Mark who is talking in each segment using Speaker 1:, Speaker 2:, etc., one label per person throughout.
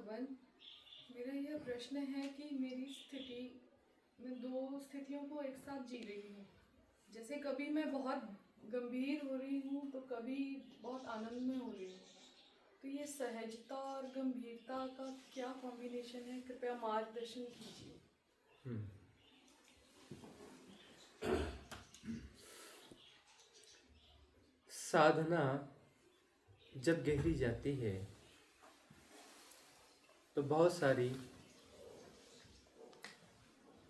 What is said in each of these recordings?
Speaker 1: पवन, मेरा यह प्रश्न है कि मेरी स्थिति मैं दो स्थितियों को एक साथ जी रही हूँ। जैसे कभी मैं बहुत गंभीर हो रही हूँ तो कभी बहुत आनंद में हो रही हूँ। तो ये सहजता और गंभीरता का क्या कॉम्बिनेशन है, कृपया मार्गदर्शन कीजिए।
Speaker 2: साधना जब गहरी जाती है तो बहुत सारी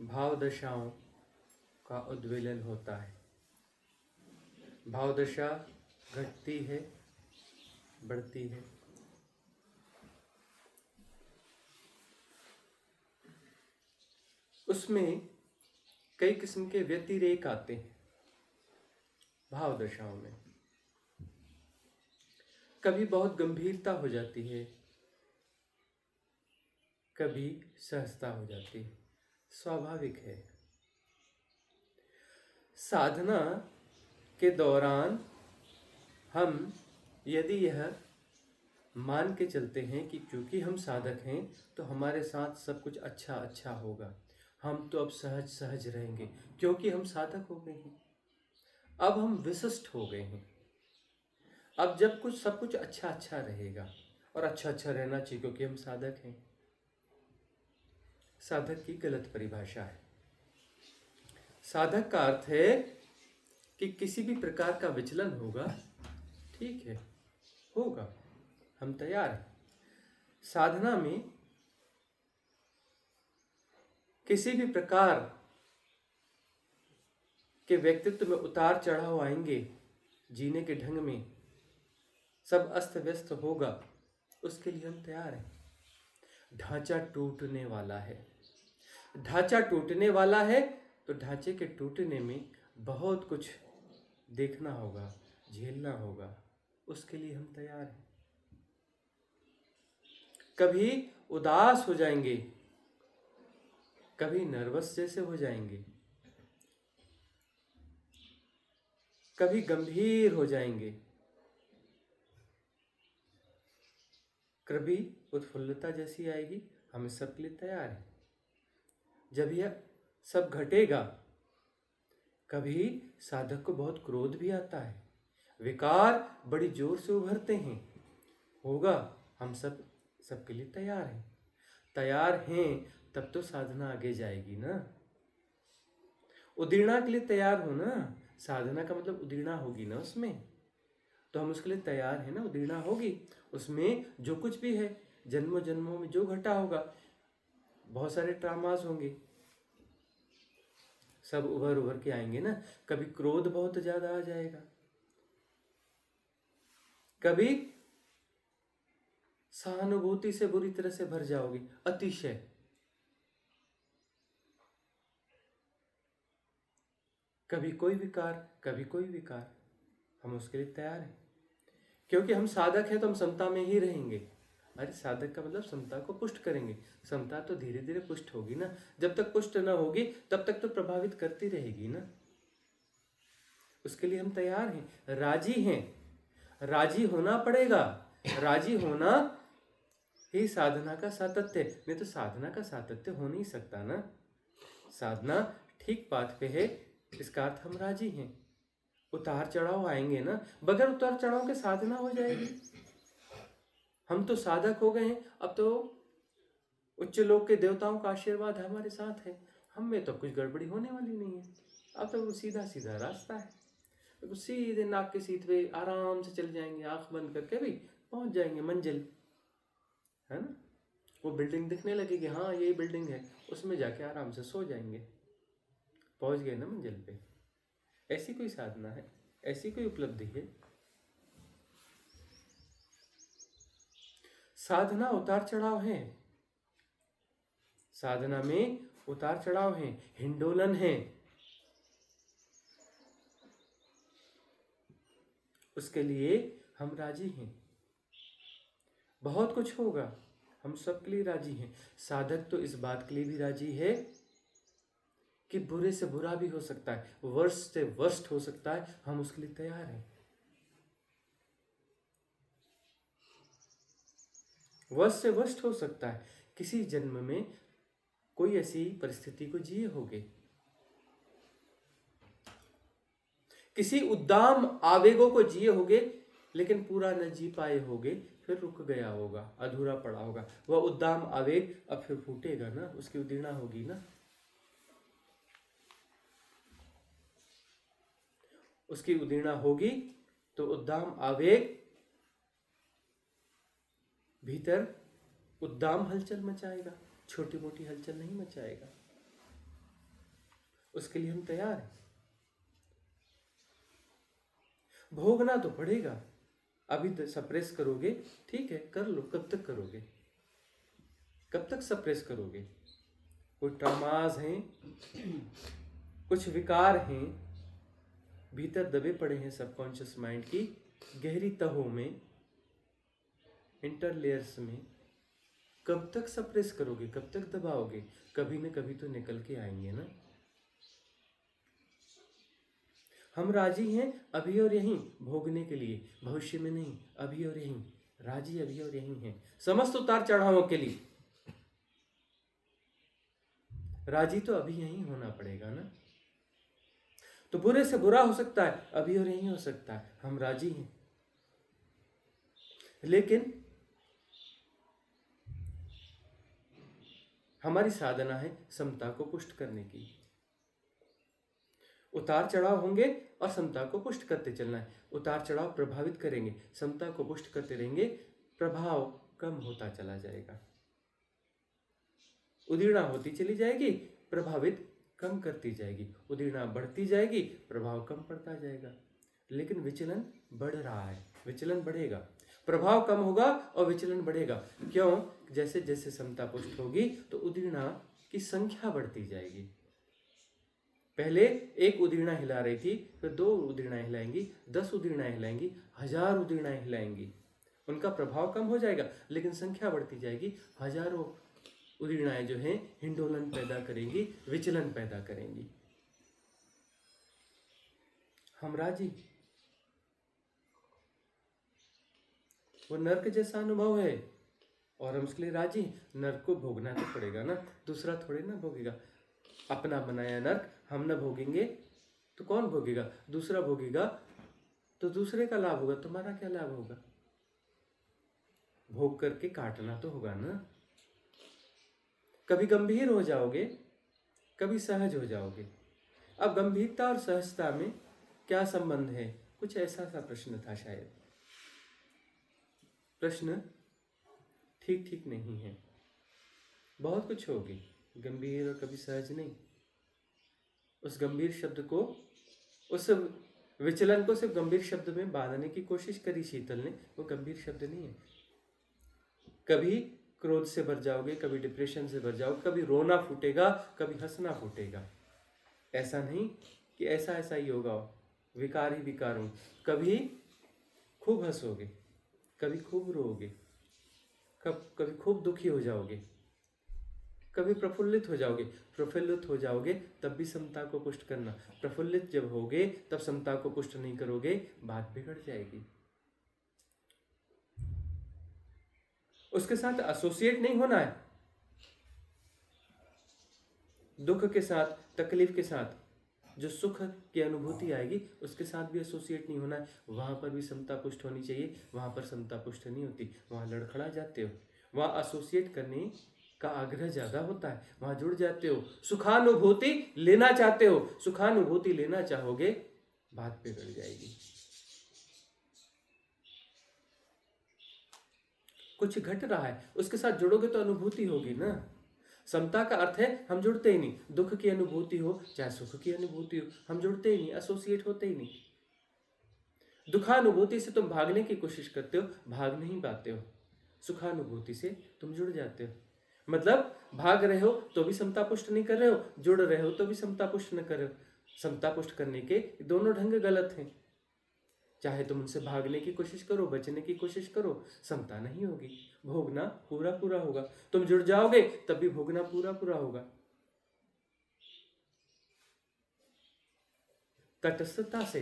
Speaker 2: भाव दशाओं का उद्वेलन होता है। भाव दशा घटती है, बढ़ती है। उसमें कई किस्म के व्यतिरेक आते हैं। भाव दशाओं में कभी बहुत गंभीरता हो जाती है, कभी सहजता हो जाती है। स्वाभाविक है। साधना के दौरान हम यदि यह मान के चलते हैं कि क्योंकि हम साधक हैं तो हमारे साथ सब कुछ अच्छा अच्छा होगा, हम तो अब सहज सहज रहेंगे क्योंकि हम साधक हो गए हैं, अब हम विशिष्ट हो गए हैं, अब जब कुछ सब कुछ अच्छा अच्छा रहेगा और अच्छा अच्छा रहना चाहिए क्योंकि हम साधक हैं। साधक की गलत परिभाषा है। साधक का अर्थ है कि किसी भी प्रकार का विचलन होगा, ठीक है, होगा, हम तैयार हैं। साधना में किसी भी प्रकार के व्यक्तित्व में उतार चढ़ाव आएंगे, जीने के ढंग में सब अस्त व्यस्त होगा, उसके लिए हम तैयार हैं। ढांचा टूटने वाला है। ढांचा टूटने वाला है तो ढांचे के टूटने में बहुत कुछ देखना होगा, झेलना होगा, उसके लिए हम तैयार हैं। कभी उदास हो जाएंगे, कभी नर्वस जैसे हो जाएंगे, कभी गंभीर हो जाएंगे, कभी उत्फुल्लता जैसी आएगी, हम इस सब के लिए तैयार हैं। जब यह सब घटेगा, कभी साधक को बहुत क्रोध भी आता है, विकार बड़ी जोर से उभरते हैं, होगा, हम सबके लिए तैयार हैं। तैयार हैं तब तो साधना आगे जाएगी ना। उदीर्णा के लिए तैयार हो ना, साधना का मतलब उदीर्णा होगी ना उसमें, तो हम उसके लिए तैयार हैं ना। उदीर्णा होगी, उसमें जो कुछ भी है, जन्मों जन्मों में जो घटा होगा, बहुत सारे ट्रामास होंगे, सब उभर उभर के आएंगे ना। कभी क्रोध बहुत ज्यादा आ जाएगा, कभी सहानुभूति से बुरी तरह से भर जाओगे, अतिशय। कभी कोई विकार, कभी कोई विकार, हम उसके लिए तैयार हैं क्योंकि हम साधक हैं तो हम समता में ही रहेंगे। अरे साधक का मतलब समता को पुष्ट करेंगे। समता तो धीरे धीरे पुष्ट होगी ना, जब तक पुष्ट ना होगी तब तक तो प्रभावित करती रहेगी ना। उसके लिए हम तैयार हैं, राजी हैं। राजी होना पड़ेगा, राजी होना ही साधना का सातत्य, नहीं तो साधना का सातत्य हो नहीं सकता ना। साधना ठीक बात पे है, इसका अर्थ हम राजी हैं। उतार चढ़ाव आएंगे ना, बगैर उतार चढ़ाव के साधना हो जाएगी। हम तो साधक हो गए हैं, अब तो उच्च लोक के देवताओं का आशीर्वाद हमारे साथ है, हम में तो कुछ गड़बड़ी होने वाली नहीं है। अब तो सीधा सीधा रास्ता है, तो सीधे नाक के सीधे आराम से चल जाएंगे, आंख बंद करके भी पहुंच जाएंगे मंजिल, है ना। वो बिल्डिंग दिखने लगेगी, हाँ यही बिल्डिंग है, उसमें जाके आराम से सो जाएंगे, पहुंच गए ना मंजिल पे। ऐसी कोई साधना है, ऐसी कोई उपलब्धि है। साधना उतार चढ़ाव है, साधना में उतार चढ़ाव है, हिंडोलन है। उसके लिए हम राजी हैं। बहुत कुछ होगा, हम सबके लिए राजी हैं। साधक तो इस बात के लिए भी राजी है कि बुरे से बुरा भी हो सकता है, वर्स्ट से वर्स्ट हो सकता है, हम उसके लिए तैयार हैं। वर्स्ट से वर्स्ट हो सकता है। किसी जन्म में कोई ऐसी परिस्थिति को जिए होगे, किसी उद्दाम आवेगों को जिए होगे, लेकिन पूरा न जी पाए होगे, फिर रुक गया होगा, अधूरा पड़ा होगा। वह उद्दाम आवेग अब फिर फूटेगा ना, उसकी उदीर्णा होगी ना, उसकी उदीर्णा होगी तो उद्दाम आवेग भीतर उद्दाम हलचल मचाएगा, छोटी मोटी हलचल नहीं मचाएगा। उसके लिए हम तैयार हैं। भोगना तो पड़ेगा। अभी सप्रेस करोगे, ठीक है, कर लो। कब तक करोगे? कब तक सप्रेस करोगे? कोई ट्रॉमास हैं, कुछ विकार हैं, भीतर दबे पड़े हैं सबकॉन्शियस माइंड की गहरी तहों में, इंटर लेयर्स में। कब तक सप्रेस करोगे? कब तक दबाओगे? कभी न कभी तो निकल के आएंगे ना। हम राजी हैं अभी और यहीं भोगने के लिए, भविष्य में नहीं, अभी और यहीं। राजी अभी और यहीं हैं, समस्त उतार चढ़ावों के लिए राजी तो अभी यहीं होना पड़ेगा ना। तो बुरे से बुरा हो सकता है, अभी और यहीं हो सकता है, हम राजी हैं। लेकिन हमारी साधना है समता को पुष्ट करने की। उतार चढ़ाव होंगे और समता को पुष्ट करते चलना है। उतार चढ़ाव प्रभावित करेंगे, समता को पुष्ट करते रहेंगे, प्रभाव कम होता चला जाएगा। उदीर्णा होती चली जाएगी, प्रभावित कम करती जाएगी। उदीर्णा बढ़ती जाएगी, प्रभाव कम पड़ता जाएगा। लेकिन विचलन बढ़ रहा है, विचलन बढ़ेगा। प्रभाव कम होगा और विचलन बढ़ेगा। क्यों? जैसे जैसे समता पुष्ट होगी तो उदीर्णा की संख्या बढ़ती जाएगी। पहले एक उदीर्णा हिला रही थी, फिर 2 उदीर्णा हिलाएंगी, 10 उदीर्णा हिलाएंगी, 1000 उदीर्णा हिलाएंगी। उनका प्रभाव कम हो जाएगा, लेकिन संख्या बढ़ती जाएगी। हजारों उदीर्णाएं जो हैं हिंडोलन पैदा करेंगी, विचलन पैदा करेंगी। हम राजी। वो नर्क जैसा अनुभव है और हम उसके लिए राजी। नर्क को भोगना तो पड़ेगा ना, दूसरा थोड़े ना भोगेगा। अपना बनाया नर्क हम ना भोगेंगे तो कौन भोगेगा? दूसरा भोगेगा तो दूसरे का लाभ होगा, तुम्हारा क्या लाभ होगा? भोग करके काटना तो होगा ना। कभी गंभीर हो जाओगे, कभी सहज हो जाओगे। अब गंभीरता और सहजता में क्या संबंध है? कुछ ऐसा सा प्रश्न था शायद। प्रश्न ठीक ठीक नहीं है। बहुत कुछ होगी, गंभीर और कभी सहज नहीं। उस गंभीर शब्द को, उस विचलन को सिर्फ गंभीर शब्द में बांधने की कोशिश करी शीतल ने। वो गंभीर शब्द नहीं है। कभी क्रोध से भर जाओगे, कभी डिप्रेशन से भर जाओगे, कभी रोना फूटेगा, कभी हंसना फूटेगा। ऐसा नहीं कि ऐसा ऐसा ही होगा, विकार ही विकार हो। कभी खूब हंसोगे, कभी खूब रोओगे, कभी खूब दुखी हो जाओगे, कभी प्रफुल्लित हो जाओगे। प्रफुल्लित हो जाओगे तब भी समता को पुष्ट करना। प्रफुल्लित जब होगे तब समता को पुष्ट नहीं करोगे, बात बिगड़ जाएगी। उसके साथ एसोसिएट नहीं होना है। दुख के साथ, तकलीफ के साथ जो सुख की अनुभूति आएगी उसके साथ भी एसोसिएट नहीं होना है। वहां पर भी समता पुष्ट होनी चाहिए, वहां पर समता पुष्ट नहीं होती, वहां लड़खड़ा जाते हो। वहां एसोसिएट करने का आग्रह ज्यादा होता है, वहां जुड़ जाते हो, सुखानुभूति लेना चाहते हो। सुखानुभूति लेना चाहोगे, बात बिगड़ जाएगी। कुछ घट रहा है, उसके साथ जुड़ोगे तो अनुभूति होगी ना। समता का अर्थ है हम जुड़ते ही नहीं। दुख की अनुभूति हो चाहे सुख की अनुभूति हो, हम जुड़ते ही नहीं, एसोसिएट होते ही नहीं। दुखानुभूति से तुम भागने की कोशिश करते हो, भाग नहीं पाते हो। सुखानुभूति से तुम जुड़ जाते हो। मतलब भाग रहे हो तो भी समता पुष्ट नहीं कर रहे हो, जुड़ रहे हो तो भी समता पुष्ट न कर रहे हो। समता पुष्ट करने के दोनों ढंग गलत हैं। चाहे तुम उनसे भागने की कोशिश करो, बचने की कोशिश करो, समता नहीं होगी। भोगना पूरा पूरा होगा। तुम जुड़ जाओगे तब भी भोगना पूरा पूरा होगा। तटस्थता से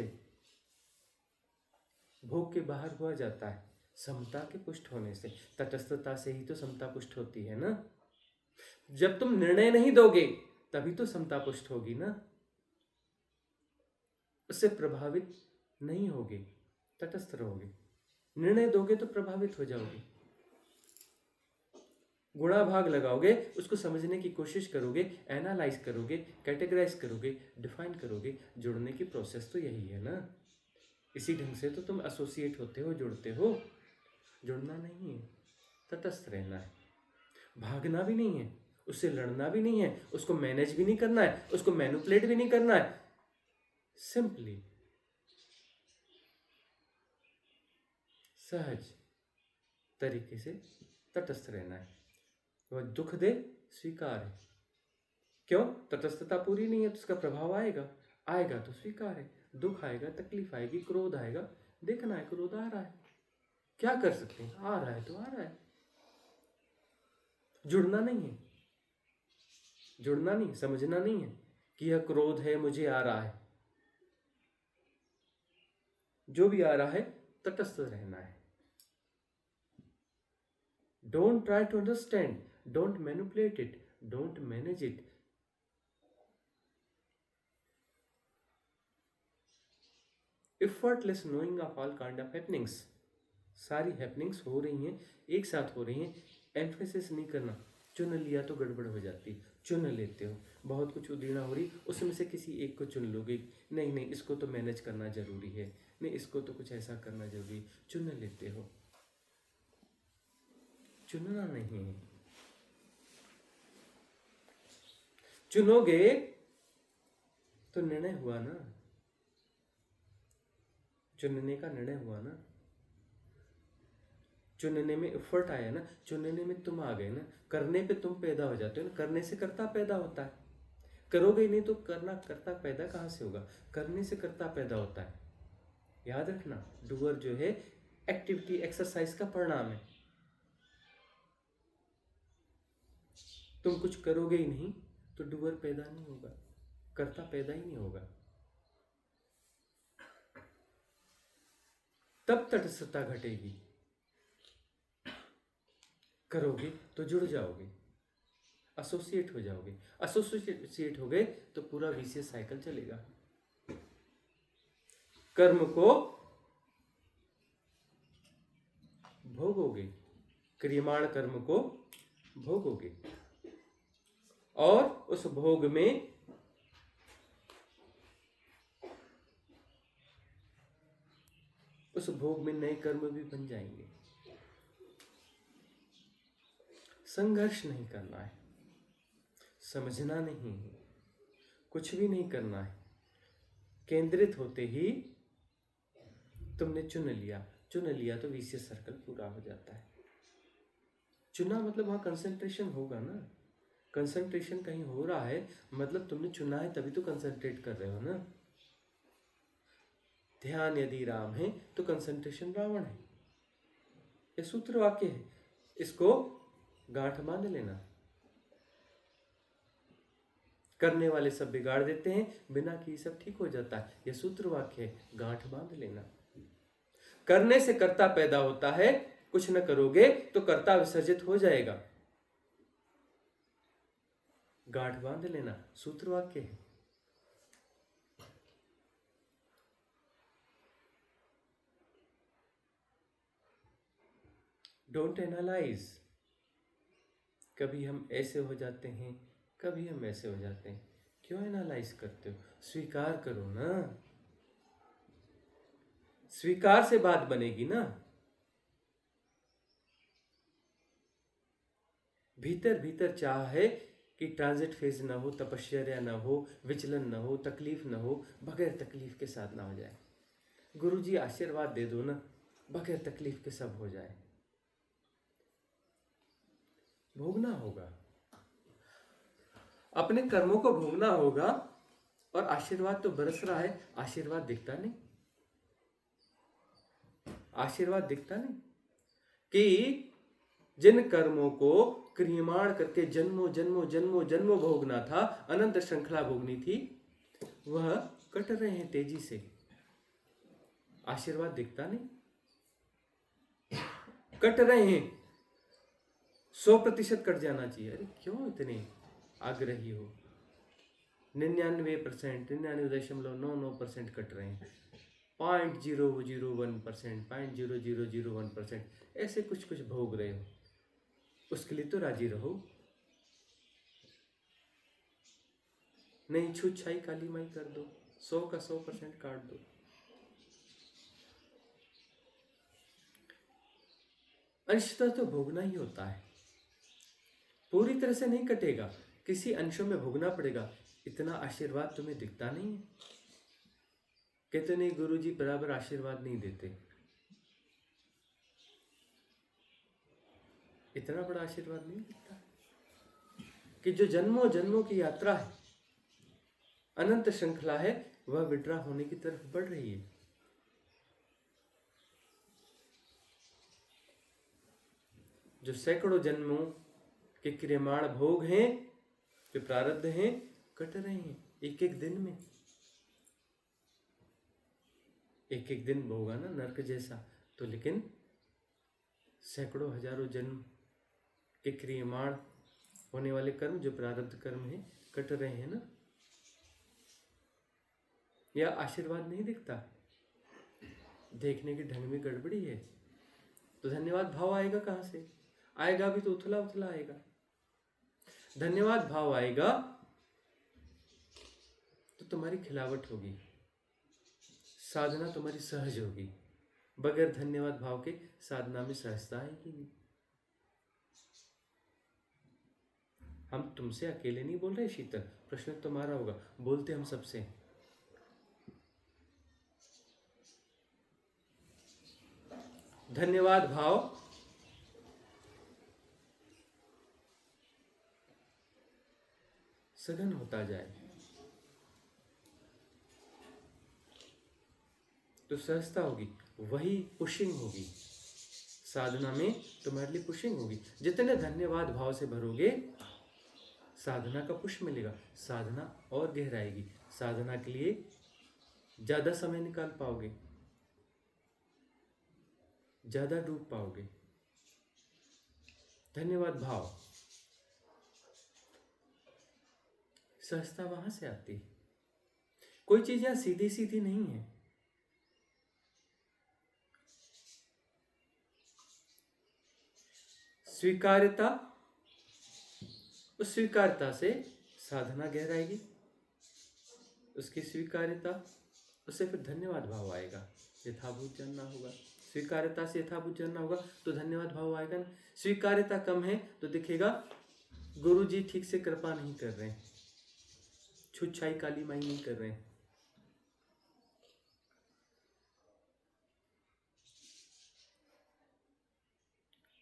Speaker 2: भोग के बाहर हुआ जाता है, समता के पुष्ट होने से, तटस्थता से ही तो समता पुष्ट होती है ना। जब तुम निर्णय नहीं दोगे तभी तो समता पुष्ट होगी ना। उससे प्रभावित नहीं होगे, तटस्थ रहोगे। निर्णय दोगे तो प्रभावित हो जाओगे। गुणा भाग लगाओगे, उसको समझने की कोशिश करोगे, एनालाइज करोगे, कैटेगराइज करोगे, डिफाइन करोगे। जुड़ने की प्रोसेस तो यही है ना। इसी ढंग से तो तुम एसोसिएट होते हो, जुड़ते हो। जुड़ना नहीं है, तटस्थ रहना है। भागना भी नहीं है, उससे लड़ना भी नहीं है, उसको मैनेज भी नहीं करना है, उसको मैनिपुलेट भी नहीं करना है। सिंपली सहज तरीके से तटस्थ रहना है। वह दुख दे स्वीकार है। क्यों? तटस्थता पूरी नहीं है तो उसका प्रभाव आएगा। आएगा तो स्वीकार है। दुख आएगा, तकलीफ आएगी, क्रोध आएगा, देखना है क्रोध आ रहा है, क्या कर सकते हैं, आ रहा है तो आ रहा है। जुड़ना नहीं है, जुड़ना नहीं, समझना नहीं है कि यह क्रोध है, मुझे आ रहा है। जो भी आ रहा है तटस्थ रहना है। Don't try to understand, don't manipulate it, don't manage it. effortless knowing of all kind of happenings। सारी हैपनिंग्स हो रही हैं, एक साथ हो रही हैं। एम्फेसिस नहीं करना। चुन लिया तो गड़बड़ हो जाती। चुन लेते हो, बहुत कुछ उधेड़ा हो रही, उसमें से किसी एक को चुन लोगे। नहीं नहीं, इसको तो मैनेज करना जरूरी है, नहीं इसको तो कुछ ऐसा करना जरूरी। चुन लेते हो। चुनना नहीं है। चुनोगे तो निर्णय हुआ ना। चुनने का निर्णय हुआ ना। चुनने में एफर्ट आया ना, चुनने में तुम आ गए ना। करने पे तुम पैदा हो जाते हो ना, करने से कर्ता पैदा होता है। करोगे ही नहीं तो करना कर्ता पैदा कहाँ से होगा? करने से कर्ता पैदा होता है। याद रखना, डूअर जो है एक्टिविटी, एक्सरसाइज का परिणाम है। तुम कुछ करोगे ही नहीं तो डूअर पैदा नहीं होगा, कर्ता पैदा ही नहीं होगा। तब तटस्थता घटेगी। करोगे तो जुड़ जाओगे, एसोसिएट हो जाओगे। एसोसिएट हो गए तो पूरा विशियस साइकिल चलेगा। कर्म को भोगोगे, क्रियमाण कर्म को भोगोगे, और उस भोग में नए कर्म भी बन जाएंगे। संघर्ष नहीं करना है, समझना नहीं है, कुछ भी नहीं करना है। केंद्रित होते ही तुमने चुन लिया तो विशियस सर्कल पूरा हो जाता है। चुना मतलब वहां कंसंट्रेशन होगा ना। कंसंट्रेशन कहीं हो रहा है मतलब तुमने चुना है, तभी तो कंसंट्रेट कर रहे हो ना। ध्यान यदि राम है तो कंसंट्रेशन रावण है। ये सूत्र वाक्य है, इसको गांठ बांध लेना। करने वाले सब बिगाड़ देते हैं, बिना किए सब ठीक हो जाता है। यह सूत्र वाक्य है, गांठ बांध लेना। करने से कर्ता पैदा होता है, कुछ न करोगे तो कर्ता विसर्जित हो जाएगा। गांठ बांध लेना, सूत्र वाक्य है। Don't analyse. कभी हम ऐसे हो जाते हैं, कभी हम ऐसे हो जाते हैं। क्यों एनालाइज करते हो? स्वीकार करो ना। स्वीकार से बात बनेगी ना। भीतर भीतर चाह है कि ट्रांजिट फेज ना हो, तपश्चर्या ना हो, विचलन ना हो, तकलीफ ना हो, बगैर तकलीफ के साथ ना हो जाए। गुरुजी आशीर्वाद दे दो ना, बगैर तकलीफ के सब हो जाए। भोगना होगा, अपने कर्मों को भोगना होगा। और आशीर्वाद तो बरस रहा है, आशीर्वाद दिखता नहीं। आशीर्वाद दिखता नहीं कि जिन कर्मों को क्रियमाण करके जन्मों जन्मों जन्मों जन्मों भोगना था, अनंत श्रृंखला भोगनी थी, वह कट रहे हैं तेजी से। आशीर्वाद दिखता नहीं। कट रहे हैं, 100% कट जाना चाहिए। अरे क्यों इतने आग्रही हो? 99%, 99.99% कट रहे हैं, 0.001%, 0.0001% ऐसे कुछ कुछ भोग रहे हो, उसके लिए तो राजी रहो। नहीं छूछाई काली माई कर दो, 100 का 100% काट दो। अंशतः तो भोगना ही होता है, पूरी तरह से नहीं कटेगा, किसी अंशों में भोगना पड़ेगा। इतना आशीर्वाद तुम्हें दिखता नहीं है? कहते नहीं गुरु जी बराबर आशीर्वाद नहीं देते। इतना बड़ा आशीर्वाद नहीं दिखता कि जो जन्मों जन्मों की यात्रा है, अनंत श्रृंखला है, वह विड्रा होने की तरफ बढ़ रही है। जो सैकड़ों जन्मों के क्रियमाण भोग हैं, जो प्रारब्ध हैं, कट रहे हैं एक एक दिन में। एक एक दिन भोगा ना नरक जैसा, तो लेकिन सैकड़ों हजारों जन्म के क्रियमाण होने वाले कर्म, जो प्रारब्ध कर्म है, कट रहे हैं ना। या आशीर्वाद नहीं दिखता? देखने के ढंग में गड़बड़ी है, तो धन्यवाद भाव आएगा कहां से? आएगा भी तो उथला उथला आएगा। धन्यवाद भाव आएगा तो तुम्हारी खिलावट होगी, साधना तुम्हारी सहज होगी। बगैर धन्यवाद भाव के साधना में सहजता आएगी नहीं। हम तुमसे अकेले नहीं बोल रहे शीतल, प्रश्न तुम्हारा होगा, बोलते हम सबसे। धन्यवाद भाव सघन होता जाए तो सहजता होगी, वही पुशिंग होगी साधना में, तुम्हारे लिए पुशिंग होगी। जितने धन्यवाद भाव से भरोगे, साधना का पुश मिलेगा, साधना और गहराएगी, साधना के लिए ज्यादा समय निकाल पाओगे, ज्यादा डूब पाओगे। धन्यवाद भाव, सहजता वहां से आती है। कोई चीज यहां सीधी सीधी नहीं है। स्वीकार्यता, उस स्वीकार्यता से साधना गहराएगी, उसकी स्वीकार्यता, उससे फिर धन्यवाद भाव आएगा। यथाभूत जानना होगा, स्वीकार्यता से यथाभूत जानना होगा तो धन्यवाद भाव आएगा ना। स्वीकार्यता कम है तो दिखेगा गुरु जी ठीक से कृपा नहीं कर रहे हैं, छुच्छाई काली माई नहीं कर रहे हैं।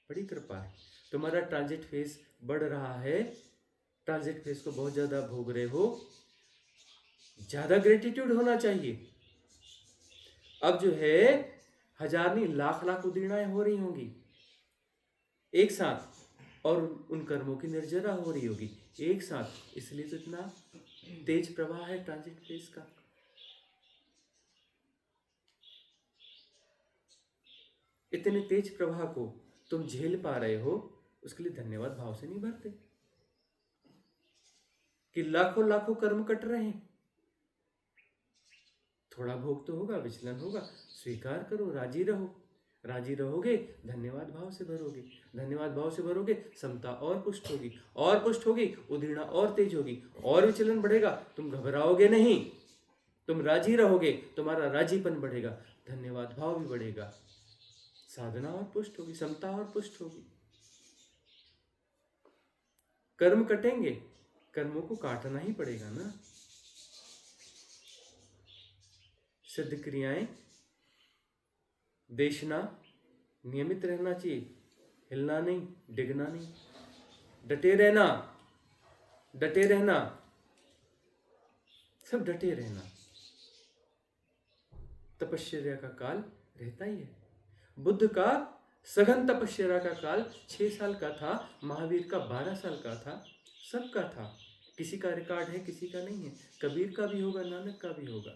Speaker 2: बड़ी कृपा है, तुम्हारा ट्रांजिट फेज बढ़ रहा है, ट्रांजिट फेज को बहुत ज्यादा भोग रहे हो, ज्यादा ग्रेटिट्यूड होना चाहिए। अब जो है 1000 नहीं, लाख लाख उदीर्णाएं हो रही होंगी एक साथ, और उन कर्मों की निर्जरा हो रही होगी एक साथ, इसलिए तो इतना तेज प्रवाह है ट्रांजिट फेज का। इतने तेज प्रवाह को तुम झेल पा रहे हो, उसके लिए धन्यवाद भाव से नहीं भरते कि लाखों लाखों कर्म कट रहे हैं। थोड़ा भोग तो होगा, विचलन होगा, स्वीकार करो, राजी रहो। राजी रहोगे, धन्यवाद भाव से भरोगे, धन्यवाद भाव से भरोगे, समता और पुष्ट होगी, और पुष्ट होगी, उदीर्णा और तेज होगी, और विचलन बढ़ेगा, तुम घबराओगे नहीं, तुम राजी रहोगे, तुम्हारा राजीपन बढ़ेगा, धन्यवाद भाव भी बढ़ेगा, साधना और पुष्ट होगी, समता और पुष्ट होगी। कर्म कटेंगे, कर्मों को काटना ही पड़ेगा ना। सिद्ध क्रियाएं देशना, नियमित रहना चाहिए, हिलना नहीं, डिगना नहीं, डटे रहना, डटे रहना, सब डटे रहना। तपश्चर्या का काल रहता ही है। बुद्ध का सघन तपश्चर्या का काल 6 साल का था, महावीर का 12 साल का था, सबका था। किसी का रिकॉर्ड है, किसी का नहीं है। कबीर का भी होगा, नानक का भी होगा,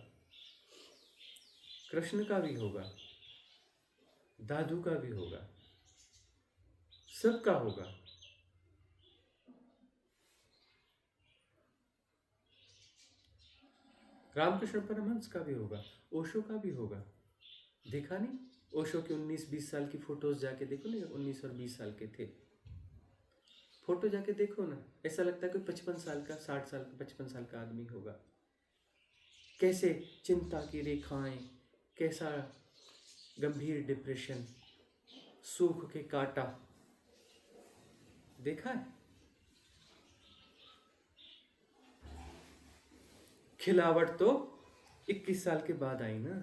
Speaker 2: कृष्ण का भी होगा, दादू का भी होगा। सबका होगा। रामकृष्ण परमहंस का भी होगा, ओशो का भी होगा। देखा नहीं, ओशो की 19-20 साल की फोटोज जाके देखो ना, 19 और 20 साल के थे, फोटो जाके देखो ना, ऐसा लगता है कोई 55 साल का, 60 साल का, 55 साल का आदमी होगा। कैसे चिंता की रेखाएं, कैसा गंभीर डिप्रेशन, सूख के कांटा, देखा है। खिलावट तो 21 साल के बाद आई ना,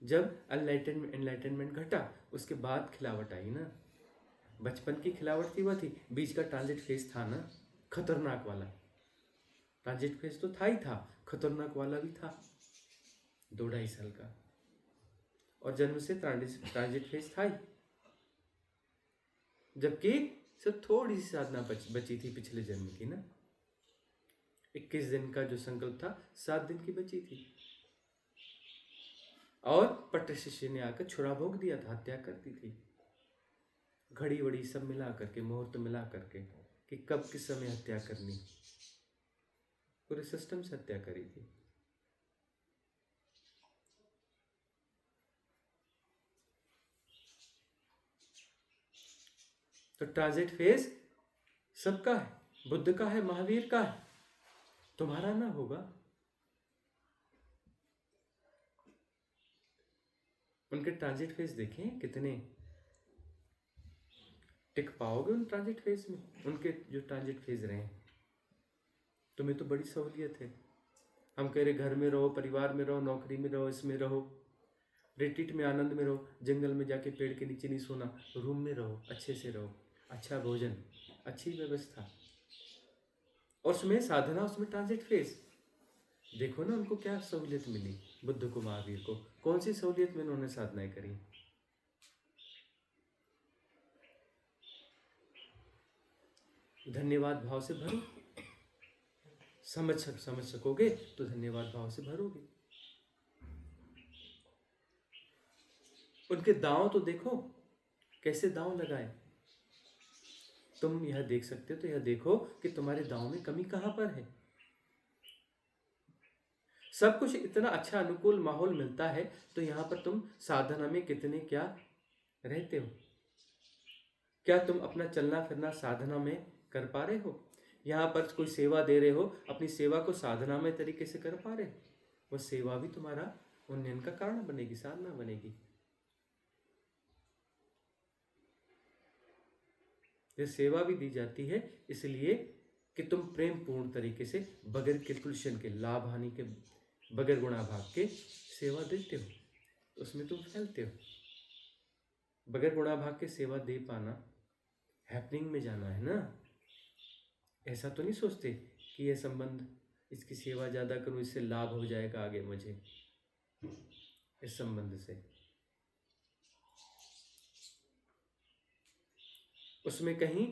Speaker 2: जब एनलाइटनमेंट घटा, उसके बाद खिलावट आई ना। बचपन की खिलावट थी, वह थी, बीच का ट्रांजिट फेज था ना, खतरनाक वाला। ट्रांजिट फेज तो था ही था, खतरनाक वाला भी था, 2-2.5 साल का। और जन्म से ट्रांजिट फेज था ही, जबकि सिर्फ थोड़ी सी साधना बची थी पिछले जन्म की ना। 21 दिन का जो संकल्प था, 7 दिन की बची थी। और पट्ट शिष्य ने आकर छुरा भोग दिया था, हत्या कर दी थी। घड़ी वड़ी सब मिला करके, मुहूर्त मिला करके, कि कब किस समय हत्या करनी, पूरे सिस्टम से हत्या करी थी। तो ट्रांजिट फेज सबका है, बुद्ध का है, महावीर का है, तुम्हारा ना होगा। उनके ट्रांजिट फेज देखें कितने, टिक पाओगे उन ट्रांजिट फेज में? उनके जो ट्रांजिट फेज रहे हैं, तुम्हें तो बड़ी सहूलियत है। हम कह रहे घर में रहो, परिवार में रहो, नौकरी में रहो, इसमें रहो, रिट्रीट में आनंद में रहो, जंगल में जाके पेड़ के नीचे नहीं सोना, रूम में रहो, अच्छे से रहो, अच्छा भोजन, अच्छी व्यवस्था, और उसमें साधना, उसमें ट्रांजिट फेज। देखो ना उनको क्या सहूलियत मिली, बुद्ध को, महावीर को, कौन सी सहूलियत में उन्होंने साधनाएं करी। धन्यवाद भाव से भरो, समझ सकोगे तो धन्यवाद भाव से भरोगे। उनके दांव तो देखो, कैसे दांव लगाए। तुम यह देख सकते हो तो यह देखो कि तुम्हारे दांव में कमी कहां पर है। सब कुछ इतना अच्छा अनुकूल माहौल मिलता है, तो यहां पर तुम साधना में कितने क्या रहते हो। क्या तुम अपना चलना फिरना साधना में कर पा रहे हो? यहाँ पर कोई सेवा दे रहे हो, अपनी सेवा को साधना में तरीके से कर पा रहे हो? वो सेवा भी तुम्हारा उन्नयन का कारण बनेगी, साधना बनेगी। ये सेवा भी दी जाती है इसलिए कि तुम प्रेम पूर्ण तरीके से, बगैर कैलकुलेशन के, लाभ हानि के, बगैर गुणाभाग के सेवा देते हो, तो उसमें तुम फैलते हो। बगैर गुणाभाग के सेवा दे पाना, हैपनिंग में जाना है ना। ऐसा तो नहीं सोचते कि यह संबंध, इसकी सेवा ज़्यादा करूं, इससे लाभ हो जाएगा आगे मुझे, इस संबंध से। उसमें कहीं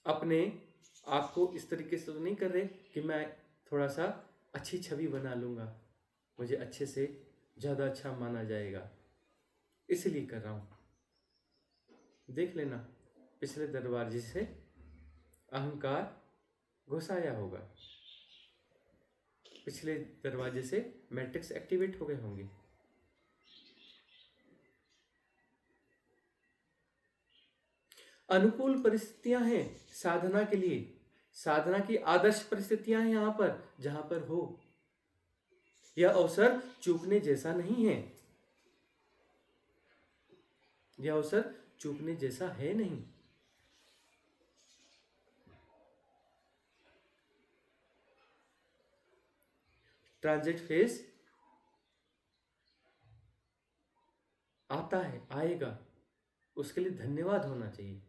Speaker 2: अपने आप को इस तरीके से तो नहीं कर रहे कि मैं थोड़ा सा अच्छी छवि बना लूँगा, मुझे अच्छे से ज़्यादा अच्छा माना जाएगा, इसलिए कर रहा हूँ। देख लेना, पिछले दरवाजे से अहंकार घुसाया होगा, पिछले दरवाजे से मैट्रिक्स एक्टिवेट हो गए होंगे। अनुकूल परिस्थितियां हैं साधना के लिए, साधना की आदर्श परिस्थितियां हैं यहाँ पर, जहां पर हो। यह अवसर चूकने जैसा नहीं है, यह अवसर चूकने जैसा है नहीं। ट्रांजिट फेज आता है, आएगा, उसके लिए धन्यवाद होना चाहिए।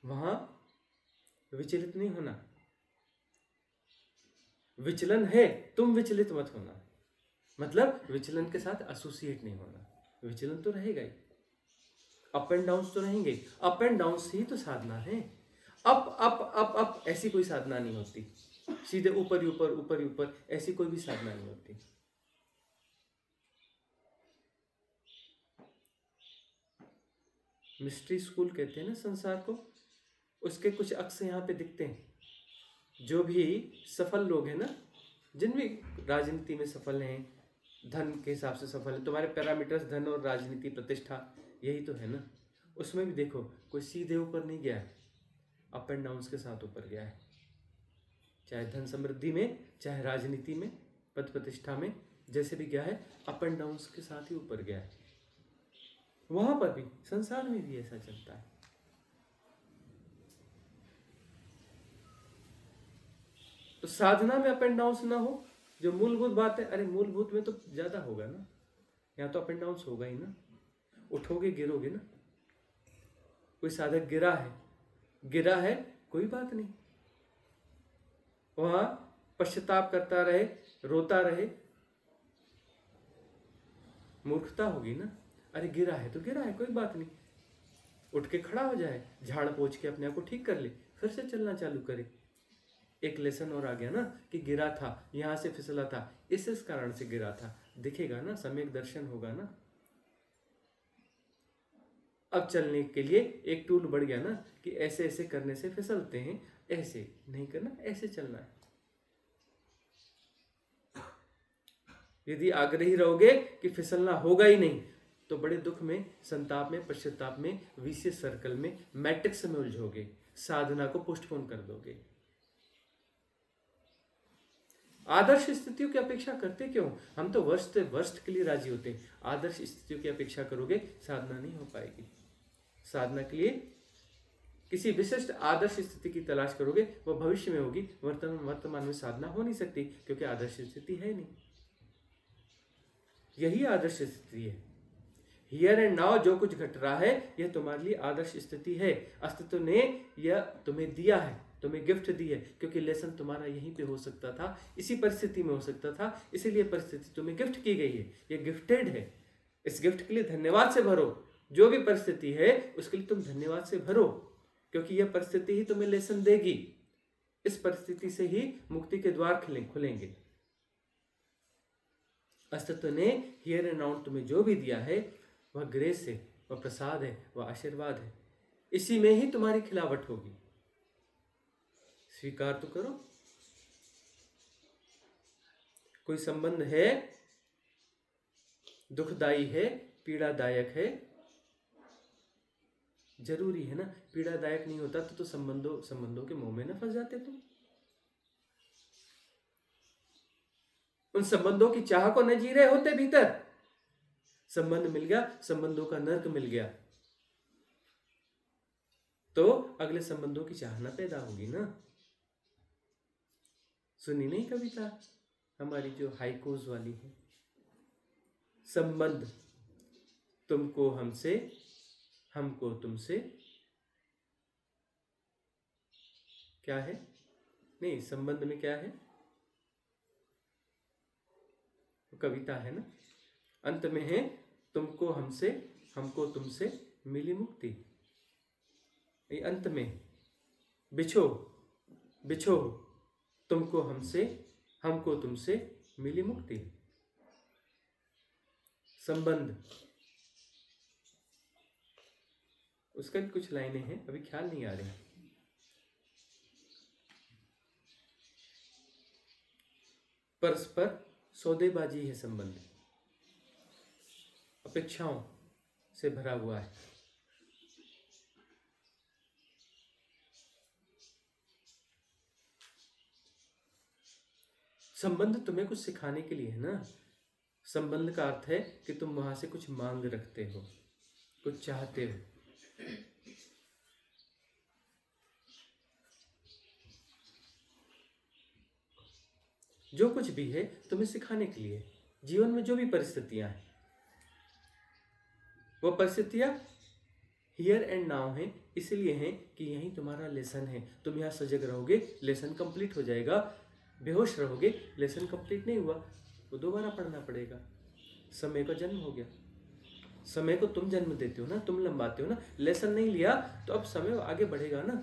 Speaker 2: वहां विचलित नहीं होना, विचलन है, तुम विचलित मत होना, मतलब विचलन के साथ एसोसिएट नहीं होना। विचलन तो रहेगा ही, अप एंड डाउन तो रहेंगे, अप एंड डाउन ही तो साधना है। अप अप अप अप ऐसी कोई साधना नहीं होती, सीधे ऊपर ऊपर ऊपर ऊपर ऐसी कोई भी साधना नहीं होती। मिस्ट्री स्कूल कहते हैं ना संसार को, उसके कुछ अक्स यहाँ पे दिखते हैं। जो भी सफल लोग हैं ना, जिन भी राजनीति में सफल हैं, धन के हिसाब से सफल है, तुम्हारे पैरामीटर्स धन और राजनीति प्रतिष्ठा यही तो है ना। उसमें भी देखो कोई सीधे ऊपर नहीं गया है, अप एंड डाउन्स के साथ ऊपर गया है। चाहे धन समृद्धि में, चाहे राजनीति में, पद प्रतिष्ठा में, जैसे भी गया है अप एंड डाउन्स के साथ ही ऊपर गया है। वहां पर भी, संसार में भी ऐसा चलता है। तो साधना में अप एंड डाउन्स ना हो, जो मूलभूत बात है, अरे मूलभूत में तो ज्यादा होगा ना, यहाँ तो अप एंड डाउन्स होगा ही ना। उठोगे गिरोगे ना। कोई साधक गिरा है कोई बात नहीं, वहां पश्चाताप करता रहे, रोता रहे, मूर्खता होगी ना। अरे गिरा है तो गिरा है, कोई बात नहीं, उठ के खड़ा हो जाए, झाड़ पोंछ के अपने आप को ठीक कर ले, फिर से चलना चालू करे। एक लेसन और आ गया ना कि गिरा था, यहां से फिसला था, इस कारण से गिरा था, दिखेगा ना, सम्यक दर्शन होगा ना। अब चलने के लिए एक टूल बढ़ गया ना कि ऐसे ऐसे करने से फिसलते हैं, ऐसे नहीं करना, ऐसे चलना है। यदि आग्रही रहोगे कि फिसलना होगा ही नहीं, तो बड़े दुख में, संताप में, पश्चाताप में, विशेष सर्कल में, मैट्रिक्स में उलझोगे, साधना को पोस्टपोन कर दोगे। आदर्श स्थितियों की अपेक्षा करते क्यों? हम तो वर्स्ट से वर्स्ट के लिए राजी होते हैं। आदर्श स्थितियों की अपेक्षा करोगे, साधना नहीं हो पाएगी। साधना के लिए किसी विशिष्ट आदर्श स्थिति की तलाश करोगे, वह भविष्य में होगी। वर्तमान में साधना हो नहीं सकती, क्योंकि आदर्श स्थिति है नहीं। यही आदर्श स्थिति है। हियर एंड नाउ जो कुछ घट रहा है, यह तुम्हारे लिए आदर्श स्थिति है। अस्तित्व ने यह तुम्हें दिया है, तुम्हें गिफ्ट दी है, क्योंकि लेसन तुम्हारा यहीं पे हो सकता था, इसी परिस्थिति में हो सकता था, इसीलिए परिस्थिति तुम्हें गिफ्ट की गई है। यह गिफ्टेड है। इस गिफ्ट के लिए धन्यवाद से भरो। जो भी परिस्थिति है उसके लिए तुम धन्यवाद से भरो, क्योंकि यह परिस्थिति ही तुम्हें लेसन देगी। इस परिस्थिति से ही मुक्ति के द्वार खुलेंगे। अस्तित्व ने हियर एंड नाउ तुम्हें जो भी दिया है, वह ग्रेस है, वह प्रसाद है, वह आशीर्वाद है। इसी में ही तुम्हारी खिलावट होगी। स्वीकार तो करो। कोई संबंध है, दुखदाई है, पीड़ादायक है, जरूरी है ना। पीड़ादायक नहीं होता तो संबंधों के मोह में न फंस जाते तुम। उन संबंधों की चाह को न जी रहे होते भीतर। संबंध मिल गया, संबंधों का नर्क मिल गया, तो अगले संबंधों की चाह न पैदा होगी ना। सुनी नहीं कविता हमारी जो हाइकोज वाली है? संबंध तुमको हमसे, हमको तुमसे, क्या है? नहीं, संबंध में क्या है? कविता है ना, अंत में है तुमको हमसे, हमको तुमसे मिली मुक्ति। अंत में बिछो बिछो तुमको हमसे, हमको तुमसे मिली मुक्ति। संबंध, उसका भी कुछ लाइनें हैं, अभी ख्याल नहीं आ रही। परस्पर सौदेबाजी है संबंध, अपेक्षाओं से भरा हुआ है। संबंध तुम्हें कुछ सिखाने के लिए है ना। संबंध का अर्थ है कि तुम वहां से कुछ मांग रखते हो, कुछ चाहते हो। जो कुछ भी है तुम्हें सिखाने के लिए। जीवन में जो भी परिस्थितियां हैं, वो परिस्थितियां हियर एंड नाउ हैं, इसलिए हैं कि यही तुम्हारा लेसन है। तुम यहाँ सजग रहोगे, लेसन कंप्लीट हो जाएगा। बेहोश रहोगे, लेसन कंप्लीट नहीं हुआ, वो दोबारा पढ़ना पड़ेगा। समय का जन्म हो गया। समय को तुम जन्म देते हो ना, तुम लंबाते हो ना। लेसन नहीं लिया तो अब समय आगे बढ़ेगा ना।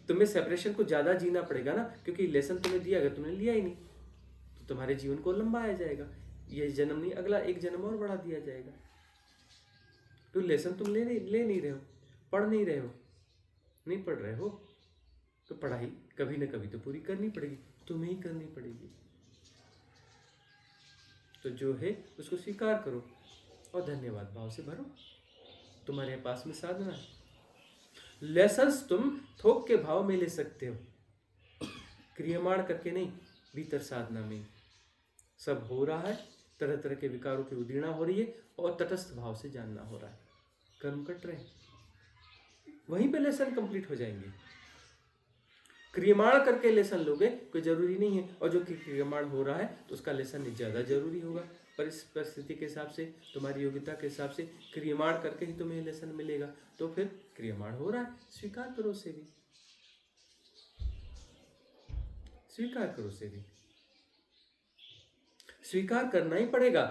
Speaker 2: तुम्हें सेपरेशन को ज्यादा जीना पड़ेगा ना, क्योंकि लेसन तुम्हें दिया गया, तुमने लिया ही नहीं, तो तुम्हारे जीवन को लंबाया जाएगा। ये जन्म नहीं, अगला एक जन्म और बढ़ा दिया जाएगा। तो लेसन तुम ले नहीं रहे हो, पढ़ नहीं रहे हो, नहीं पढ़ रहे हो तो पढ़ाई कभी ना कभी तो पूरी करनी पड़ेगी, तुम्हें ही करनी पड़ेगी। तो जो है उसको स्वीकार करो और धन्यवाद भाव से भरो, तुम्हारे पास में साधना है। लेसन्स तुम थोक के भाव में ले सकते हो, क्रियमाण करके नहीं, भीतर साधना में सब हो रहा है, तरह तरह के विकारों की उदीर्णा हो रही है और तटस्थ भाव से जानना हो रहा है, कर्म कट रहे हैं, वहीं पे लेसन कंप्लीट हो जाएंगे। क्रियमाण करके लेसन लोगे कोई जरूरी नहीं है, और जो क्रियमाण हो रहा है तो उसका लेसन ज़्यादा जरूरी होगा, पर इस परिस्थिति के हिसाब से, तुम्हारी योग्यता के हिसाब से क्रियमाण करके ही तुम्हें लेसन मिलेगा। तो फिर क्रियमाण हो रहा है, स्वीकार करो उसे भी, स्वीकार करो उसे भी, स्वीकार करना ही पड़ेगा,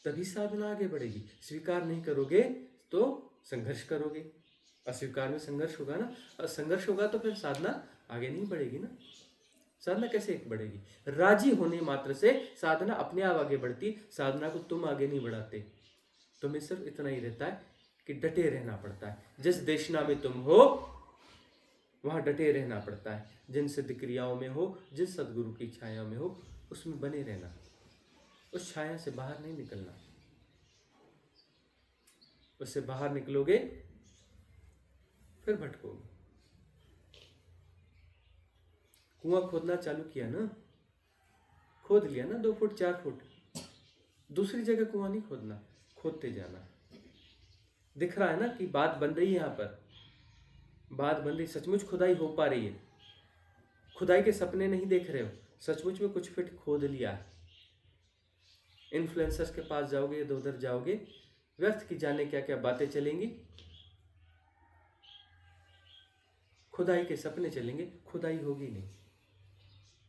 Speaker 2: तभी साधना आगे बढ़ेगी। स्वीकार नहीं करोगे तो संघर्ष करोगे, अस्वीकार में संघर्ष होगा ना, और संघर्ष होगा तो फिर साधना आगे नहीं बढ़ेगी ना। साधना कैसे बढ़ेगी? राजी होने मात्र से साधना अपने आप आगे बढ़ती, साधना को तुम आगे नहीं बढ़ाते। तुम्हें सिर्फ इतना ही रहता है कि डटे रहना पड़ता है, जिस देशना में तुम हो वहां डटे रहना पड़ता है, जिन सिद्ध क्रियाओं में हो, जिस सदगुरु की छाया में हो, उसमें बने रहना, उस छाया से बाहर नहीं निकलना। उससे बाहर निकलोगे फिर भटकोगे। कुआं खोदना चालू किया ना, खोद लिया ना 2 फुट 4 फुट, दूसरी जगह कुआं नहीं खोदना, खोदते जाना। दिख रहा है ना कि बात बन रही है, यहाँ पर बात बन रही, सचमुच खुदाई हो पा रही है, खुदाई के सपने नहीं देख रहे हो, सचमुच में कुछ फीट खोद लिया है। इन्फ्लुएंसर्स के पास जाओगे, इधर उधर जाओगे, व्यर्थ की जाने क्या क्या बातें चलेंगी, खुदाई के सपने चलेंगे, खुदाई होगी नहीं।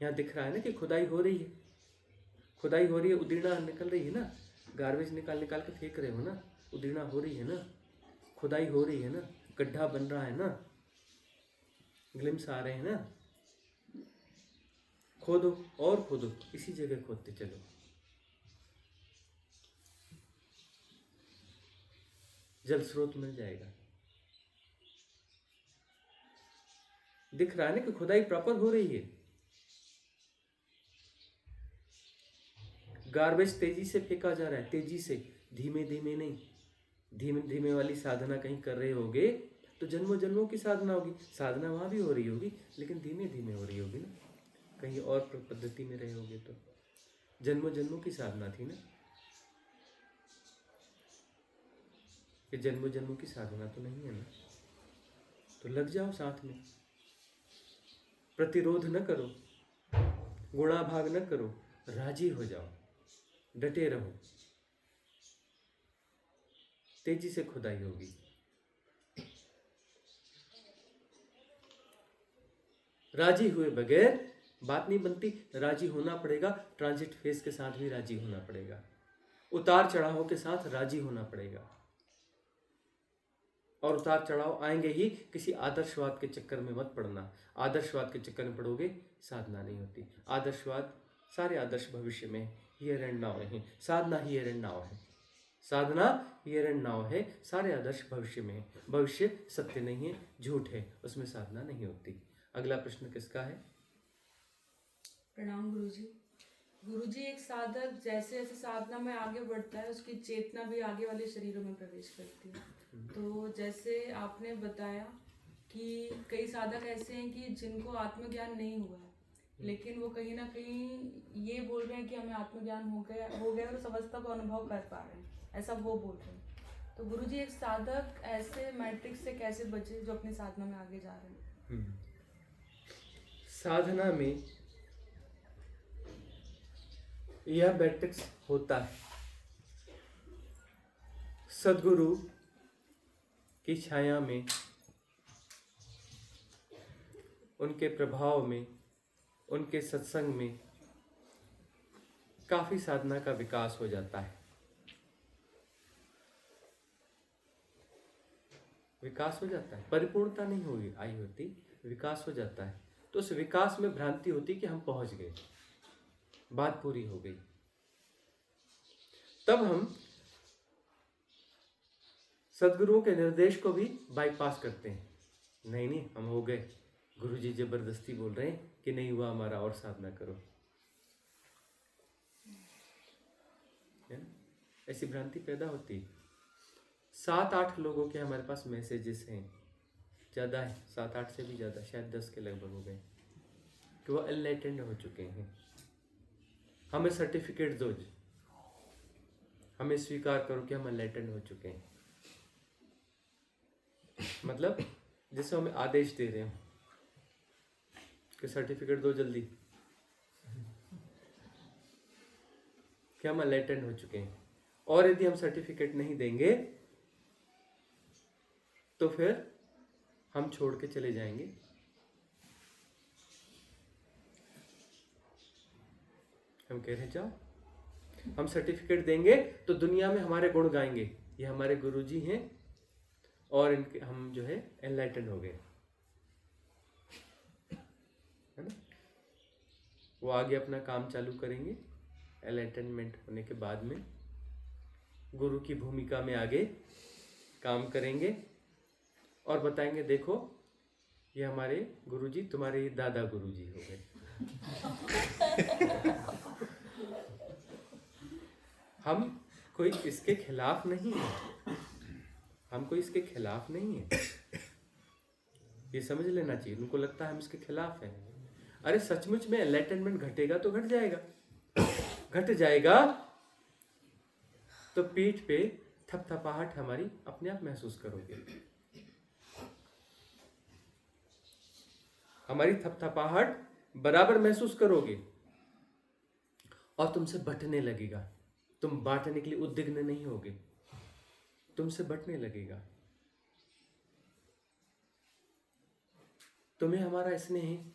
Speaker 2: यहाँ दिख रहा है ना कि खुदाई हो रही है, खुदाई हो रही है, उदीर्णा निकल रही है ना, गार्बेज निकाल निकाल के फेंक रहे हो ना, उदीर्णा हो रही है ना, खुदाई हो रही है ना, गड्ढा बन रहा है ना, ग्लिम्स आ रहे हैं ना, खोदो और खोदो, इसी जगह खोदते चलो। जल स्रोत मिल जाएगा। दिख रहा है ना कि खुदाई प्रॉपर हो रही है, गार्बेज तेजी से फेंका जा रहा है, तेजी से, धीमे धीमे नहीं। धीमे धीमे वाली साधना कहीं कर रहे होगे तो जन्मों जन्मों की साधना होगी, साधना वहां भी हो रही होगी लेकिन धीमे धीमे हो रही होगी ना, कहीं और पद्धति में रहे होगे तो जन्मों जन्मों की साधना थी ना, ये जन्मों जन्मों की साधना तो नहीं है ना। तो लग जाओ साथ में, प्रतिरोध न करो, गुणा भाग न करो, राजी हो जाओ, डटे रहो, तेजी से खुदाई होगी। राजी हुए बगैर बात नहीं बनती, राजी होना पड़ेगा, ट्रांजिट फेज के साथ भी राजी होना पड़ेगा, उतार चढ़ावों के साथ राजी होना पड़ेगा। और उतार चढ़ाव आएंगे ही, किसी आदर्शवाद के चक्कर में मत पड़ना, आदर्शवाद के चक्कर में पड़ोगे साधना नहीं होती। आदर्शवाद, सारे आदर्श भविष्य में, हियर एंड नाउ है, साधना हियर एंड नाउ है, साधना हियर एंड नाउ है, सारे आदर्श भविष्य में है, भविष्य सत्य नहीं है, झूठ है, उसमें साधना नहीं होती। अगला प्रश्न किसका है?
Speaker 3: प्रणाम गुरुजी। गुरुजी, एक साधक जैसे जैसे साधना में आगे बढ़ता है उसकी चेतना भी आगे वाले शरीरों में प्रवेश करती है। तो जैसे आपने बताया कि कई साधक ऐसे हैं कि जिनको आत्मज्ञान नहीं हुआ है, लेकिन वो कहीं ना कहीं ये बोल रहे हैं कि हमें आत्मज्ञान हो गया और उस अवस्था को अनुभव कर पा रहे हैं, ऐसा वो बोल रहे हैं। तो गुरुजी, एक साधक ऐसे मैट्रिक्स से कैसे बचे जो अपनी साधना में आगे जा रहे हैं?
Speaker 2: साधना में यह मैट्रिक्स होता है, सदगुरु की छाया में, उनके प्रभाव में, उनके सत्संग में काफी साधना का विकास हो जाता है। विकास हो जाता है, परिपूर्णता नहीं होगी आई होती, विकास हो जाता है। तो उस विकास में भ्रांति होती कि हम पहुंच गए, बात पूरी हो गई। तब हम सदगुरुओं के निर्देश को भी बाईपास करते हैं। नहीं नहीं, हम हो गए, गुरुजी जबरदस्ती बोल रहे हैं कि नहीं हुआ हमारा, और साधना करो। है ना? ऐसी भ्रांति पैदा होती है। 7-8 लोगों के हमारे पास मैसेजेस हैं, ज़्यादा है, 7-8 से भी ज़्यादा, शायद 10 के लगभग हो गए, कि वो एनलाइटेंड हो चुके हैं। हमें सर्टिफिकेट दो, हमें स्वीकार करो कि हम एनलाइटेंड हो चुके हैं। मतलब जैसे हमें आदेश दे रहे हो कि सर्टिफिकेट दो जल्दी, कि हम एनलाइटेंड हो चुके हैं। और यदि हम सर्टिफिकेट नहीं देंगे तो फिर हम छोड़ के चले जाएंगे। हम कह रहे हैं जाओ, हम सर्टिफिकेट देंगे तो दुनिया में हमारे गुण गाएंगे, ये हमारे गुरुजी हैं और इनके हम जो है एनलाइटेंड हो गए, है ना। वो आगे अपना काम चालू करेंगे, एनलाइटनमेंट होने के बाद में गुरु की भूमिका में आगे काम करेंगे और बताएंगे देखो ये हमारे गुरुजी तुम्हारे दादा गुरुजी हो गए। हम कोई इसके खिलाफ नहीं है, हम कोई इसके खिलाफ नहीं है, ये समझ लेना चाहिए। उनको लगता है हम इसके खिलाफ हैं। अरे सचमुच में एनलाइटनमेंट घटेगा तो घट जाएगा, घट जाएगा तो पीठ पे थपथपाहट हमारी अपने आप महसूस करोगे, हमारी थपथपाहट बराबर महसूस करोगे और तुमसे बंटने लगेगा। तुम बांटने के लिए उद्विग्न नहीं होगे, तुमसे बंटने लगेगा। तुम्हें हमारा स्नेह,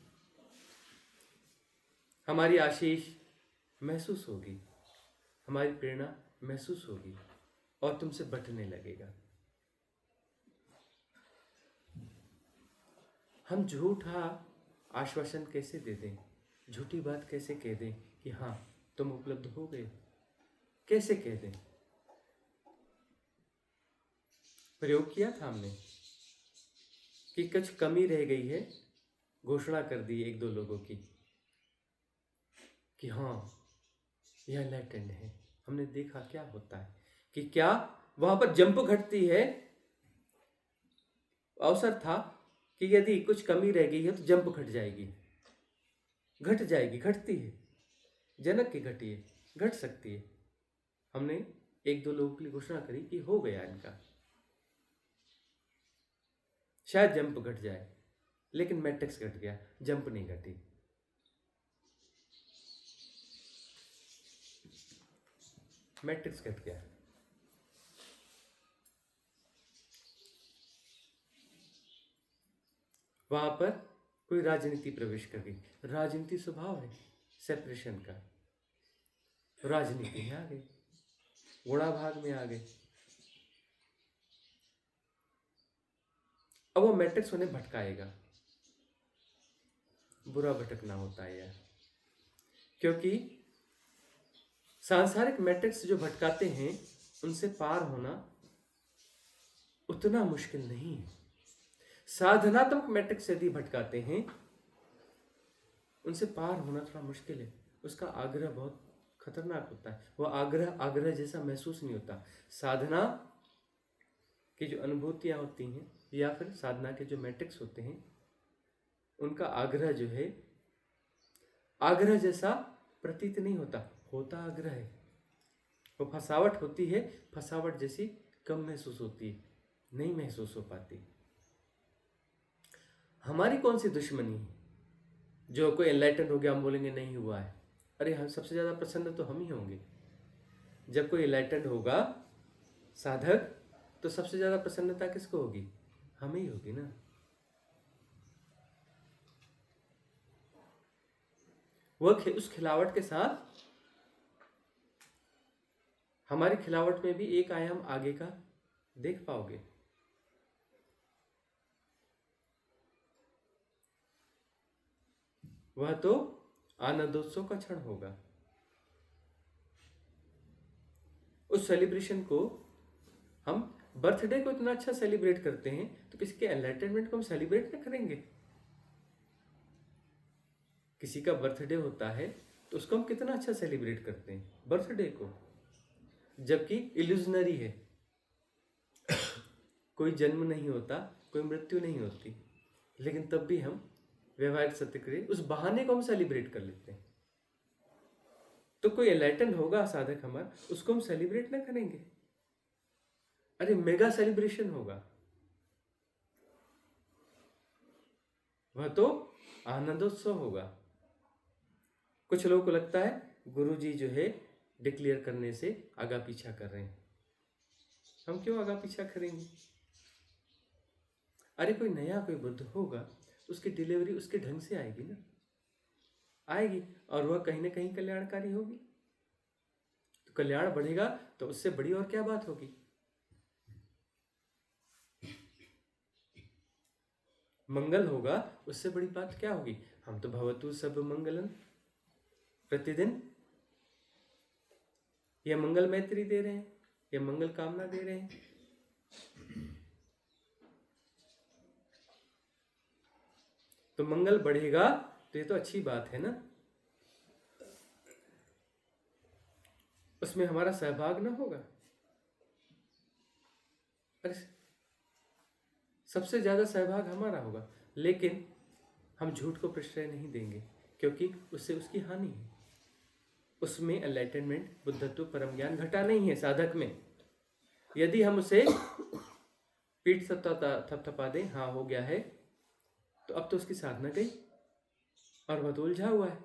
Speaker 2: हमारी आशीष महसूस होगी, हमारी प्रेरणा महसूस होगी और तुमसे बंटने लगेगा। हम झूठा आश्वासन कैसे दे दें, झूठी बात कैसे कह दें कि हाँ तुम उपलब्ध हो गए, कैसे कह दें। प्रयोग किया था हमने कि कुछ कमी रह गई है, घोषणा कर दी 1-2 लोगों की कि हाँ यह एनलाइटेंड है। हमने देखा क्या होता है कि क्या वहां पर जंप घटती है। अवसर था कि यदि कुछ कमी रह गई है तो जंप घट जाएगी, घट जाएगी, घटती है, जनक की घटी है, घट सकती है। हमने 1-2 लोगों के लिए घोषणा करी कि हो गया इनका, शायद जंप घट जाए, लेकिन मैट्रिक्स घट गया, जंप नहीं घटी। मैट्रिक्स घट गया। वहां पर कोई राजनीति प्रवेश कर गई, राजनीति स्वभाव है सेपरेशन का, राजनीति में आ गई, गुणाभाग में आ गए। अब वो मैट्रिक्स उन्हें भटकाएगा, बुरा भटकना होता है यार, क्योंकि सांसारिक मैट्रिक्स जो भटकाते हैं उनसे पार होना उतना मुश्किल नहीं है। साधनात्मक मैट्रिक्स यदि भटकाते हैं उनसे पार होना थोड़ा मुश्किल है। उसका आग्रह बहुत खतरनाक होता है, वो आग्रह जैसा महसूस नहीं होता। साधना की जो अनुभूतियां होती हैं या फिर साधना के जो मैट्रिक्स होते हैं उनका आग्रह जो है आग्रह जैसा प्रतीत नहीं होता, होता आग्रह है। वो फसावट होती है, फसावट जैसी कम महसूस होती है, नहीं महसूस हो पाती। हमारी कौन सी दुश्मनी है जो कोई एनलाइटन हो गया हम बोलेंगे नहीं हुआ है। अरे हम सबसे ज्यादा प्रसन्न तो हम ही होंगे। जब कोई एनलाइटन होगा साधक तो सबसे ज्यादा प्रसन्नता किसको होगी? हमें ही होगी ना। वह उस खिलावट के साथ हमारी खिलावट में भी एक आयाम आगे का देख पाओगे। वह तो आनंदोत्सव का क्षण होगा। उस सेलिब्रेशन को हम बर्थडे को इतना अच्छा सेलिब्रेट करते हैं तो किसी के एनलाइटनमेंट को हम सेलिब्रेट ना करेंगे? किसी का बर्थडे होता है तो उसको हम कितना अच्छा सेलिब्रेट करते हैं, बर्थडे को, जबकि इल्यूजनरी है। कोई जन्म नहीं होता, कोई मृत्यु नहीं होती, लेकिन तब भी हम व्यवहारिक सत्य के लिए उस बहाने को हम सेलिब्रेट कर लेते हैं। तो कोई एनलाइटन होगा साधक हमारा, उसको हम सेलिब्रेट ना करेंगे? अरे मेगा सेलिब्रेशन होगा, वह तो आनंदोत्सव होगा। कुछ लोगों को लगता है गुरुजी जो है डिक्लेयर करने से आगा पीछा कर रहे हैं। हम क्यों आगा पीछा करेंगे? अरे कोई नया कोई बुद्ध होगा, उसकी डिलीवरी उसके ढंग से आएगी ना, आएगी, और वह कहीं ना कहीं कल्याणकारी होगी। तो कल्याण बढ़ेगा तो उससे बड़ी और क्या बात होगी? मंगल होगा, उससे बड़ी बात क्या होगी? हम तो भवतु सब मंगलम प्रतिदिन यह मंगल मैत्री दे रहे हैं, यह मंगल कामना दे रहे हैं। तो मंगल बढ़ेगा तो ये तो अच्छी बात है ना, उसमें हमारा सहभाग ना होगा? अरे सबसे ज्यादा सहभाग हमारा होगा, लेकिन हम झूठ को प्रश्रय नहीं देंगे, क्योंकि उससे उसकी हानि है। उसमें एनलाइटनमेंट, बुद्धत्व, परम ज्ञान घटा नहीं है साधक में। यदि हम उसे पीठ थपथपा दें, हाँ हो गया है, तो अब तो उसकी साधना गई और वह तो उलझा हुआ है,